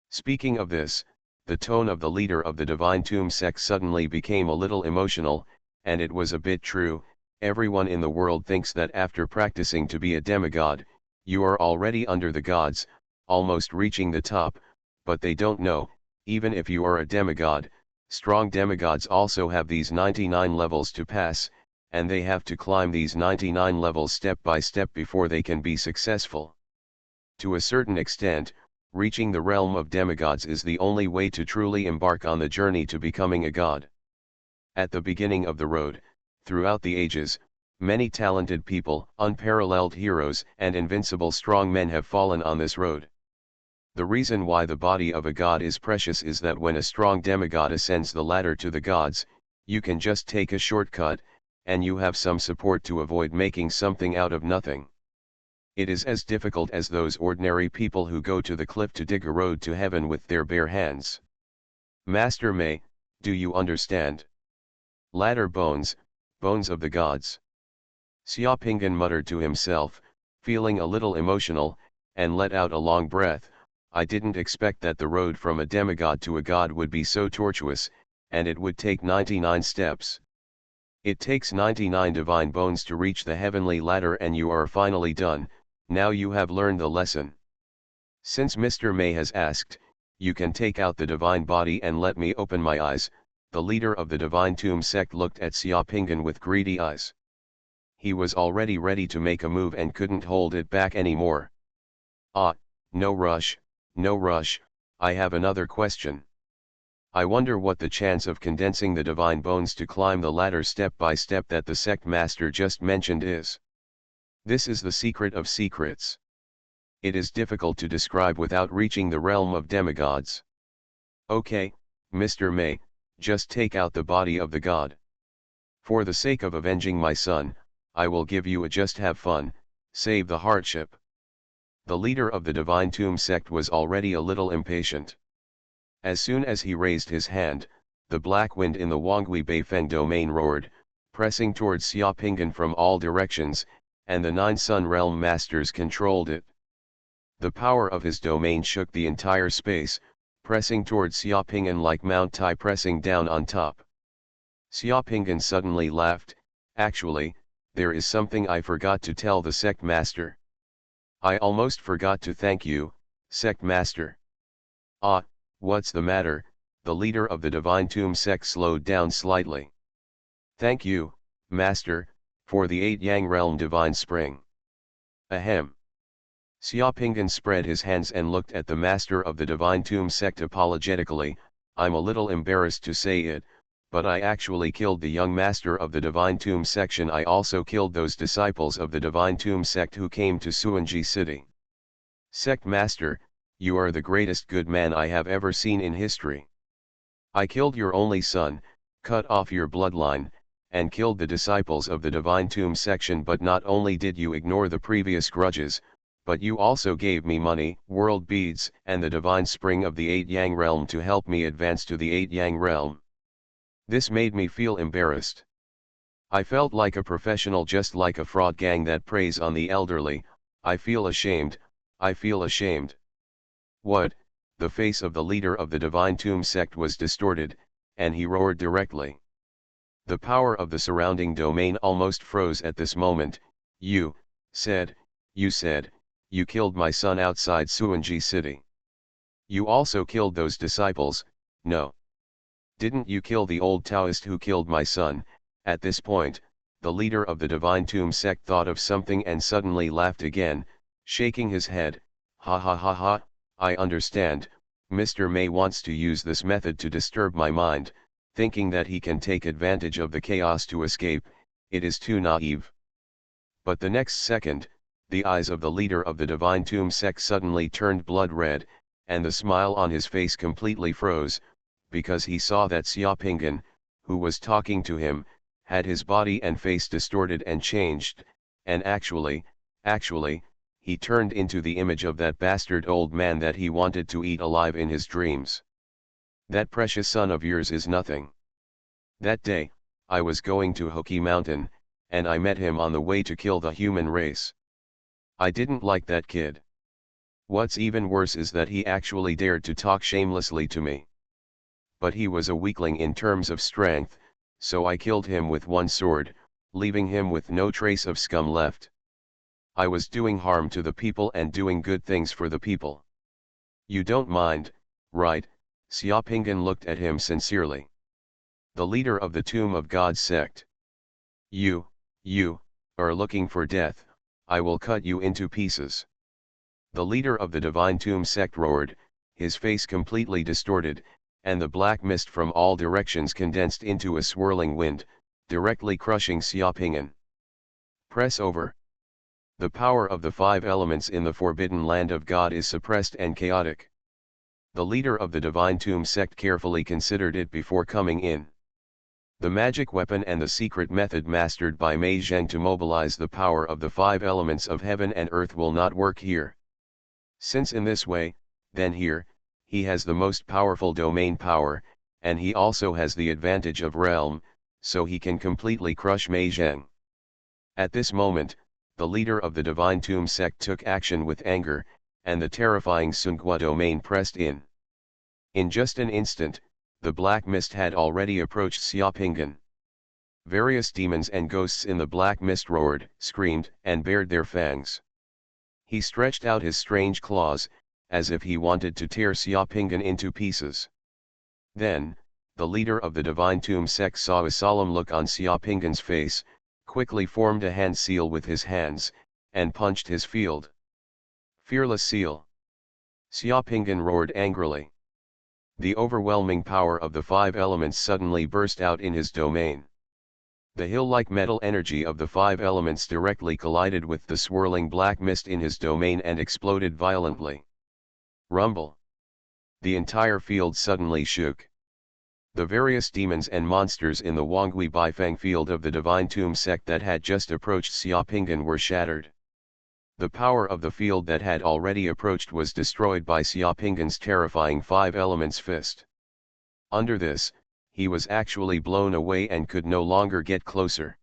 Speaking of this, the tone of the leader of the Divine Tomb sect suddenly became a little emotional, and it was a bit true. Everyone in the world thinks that after practicing to be a demigod, you are already under the gods, almost reaching the top, but they don't know, even if you are a demigod, strong demigods also have these 99 levels to pass, and they have to climb these 99 levels step by step before they can be successful. To a certain extent, reaching the realm of demigods is the only way to truly embark on the journey to becoming a god. At the beginning of the road, throughout the ages, many talented people, unparalleled heroes and invincible strong men have fallen on this road. The reason why the body of a god is precious is that when a strong demigod ascends the ladder to the gods, you can just take a shortcut, and you have some support to avoid making something out of nothing. It is as difficult as those ordinary people who go to the cliff to dig a road to heaven with their bare hands. Master May, do you understand? Ladder bones, bones of the gods. Xiaopinggan muttered to himself, feeling a little emotional, and let out a long breath. I didn't expect that the road from a demigod to a god would be so tortuous, and it would take 99 steps. It takes 99 divine bones to reach the heavenly ladder, and you are finally done. Now you have learned the lesson. Since Mr. May has asked, you can take out the divine body and let me open my eyes. The leader of the Divine Tomb sect looked at Xiaopinggan with greedy eyes. He was already ready to make a move and couldn't hold it back anymore. Ah, no rush, no rush, I have another question. I wonder what the chance of condensing the divine bones to climb the ladder step by step that the sect master just mentioned is. This is the secret of secrets. It is difficult to describe without reaching the realm of demigods. Okay, Mr. May, just take out the body of the god. For the sake of avenging my son, I will give you a just have fun, save the hardship. The leader of the Divine Tomb sect was already a little impatient. As soon as he raised his hand, the black wind in the Wangui Beifeng domain roared, pressing towards Xiaopinggan from all directions, and the 9 Sun Realm Masters controlled it. The power of his domain shook the entire space, pressing towards Xiaopinggan like Mount Tai pressing down on top. Xiaopinggan suddenly laughed. Actually, there is something I forgot to tell the sect master. I almost forgot to thank you, sect master. Ah, what's the matter? The leader of the Divine Tomb sect slowed down slightly. Thank you, master, for the 8 Yang Realm Divine Spring. Ahem. Xiaopinggan spread his hands and looked at the master of the Divine Tomb sect apologetically. I'm a little embarrassed to say it, but I actually killed the young master of the Divine Tomb section. I also killed those disciples of the Divine Tomb sect who came to Xuanji city. Sect master, you are the greatest good man I have ever seen in history. I killed your only son, cut off your bloodline, and killed the disciples of the Divine Tomb section, but not only did you ignore the previous grudges, but you also gave me money, world beads, and the divine spring of the 8 Yang realm to help me advance to the 8 Yang realm. This made me feel embarrassed. I felt like a professional, just like a fraud gang that preys on the elderly. I feel ashamed, I feel ashamed. What? The face of the leader of the Divine Tomb sect was distorted, and he roared directly. The power of the surrounding domain almost froze at this moment. You said, you killed my son outside Xuanji city. You also killed those disciples, no. Didn't you kill the old Taoist who killed my son? At this point, the leader of the Divine Tomb sect thought of something and suddenly laughed again, shaking his head. Ha ha ha ha, I understand. Mr. May wants to use this method to disturb my mind, thinking that he can take advantage of the chaos to escape. It is too naive. But the next second, the eyes of the leader of the Divine Tomb sect suddenly turned blood red, and the smile on his face completely froze, because he saw that Xiaopinggan, who was talking to him, had his body and face distorted and changed, and actually, he turned into the image of that bastard old man that he wanted to eat alive in his dreams. That precious son of yours is nothing. That day, I was going to Hoki Mountain, and I met him on the way to kill the human race. I didn't like that kid. What's even worse is that he actually dared to talk shamelessly to me. But he was a weakling in terms of strength, so I killed him with one sword, leaving him with no trace of scum left. I was doing harm to the people and doing good things for the people. You don't mind, right? Xiaopinggan looked at him sincerely. The leader of the Tomb of God sect. You are looking for death. I will cut you into pieces. The leader of the Divine Tomb sect roared, his face completely distorted, and the black mist from all directions condensed into a swirling wind, directly crushing Xiaoping'an. Press over. The power of the 5 elements in the forbidden land of God is suppressed and chaotic. The leader of the Divine Tomb sect carefully considered it before coming in. The magic weapon and the secret method mastered by Mei Zheng to mobilize the power of the 5 elements of heaven and earth will not work here. Since in this way, then here, he has the most powerful domain power, and he also has the advantage of realm, so he can completely crush Mei Zheng. At this moment, the leader of the Divine Tomb sect took action with anger, and the terrifying Sunghua domain pressed in. In just an instant, the black mist had already approached Xiaoping'an. Various demons and ghosts in the black mist roared, screamed, and bared their fangs. He stretched out his strange claws, as if he wanted to tear Xiaoping'an into pieces. Then, the leader of the Divine Tomb sect saw a solemn look on Xiaoping'an's face, quickly formed a hand seal with his hands, and punched his field. Fearless seal! Xiaoping'an roared angrily. The overwhelming power of the 5 elements suddenly burst out in his domain. The hill-like metal energy of the 5 elements directly collided with the swirling black mist in his domain and exploded violently. Rumble! The entire field suddenly shook. The various demons and monsters in the Wangui Baifeng field of the Divine Tomb sect that had just approached Xiaoping'an were shattered. The power of the field that had already approached was destroyed by Xiaoping'an's terrifying 5 elements fist. Under this, he was actually blown away and could no longer get closer.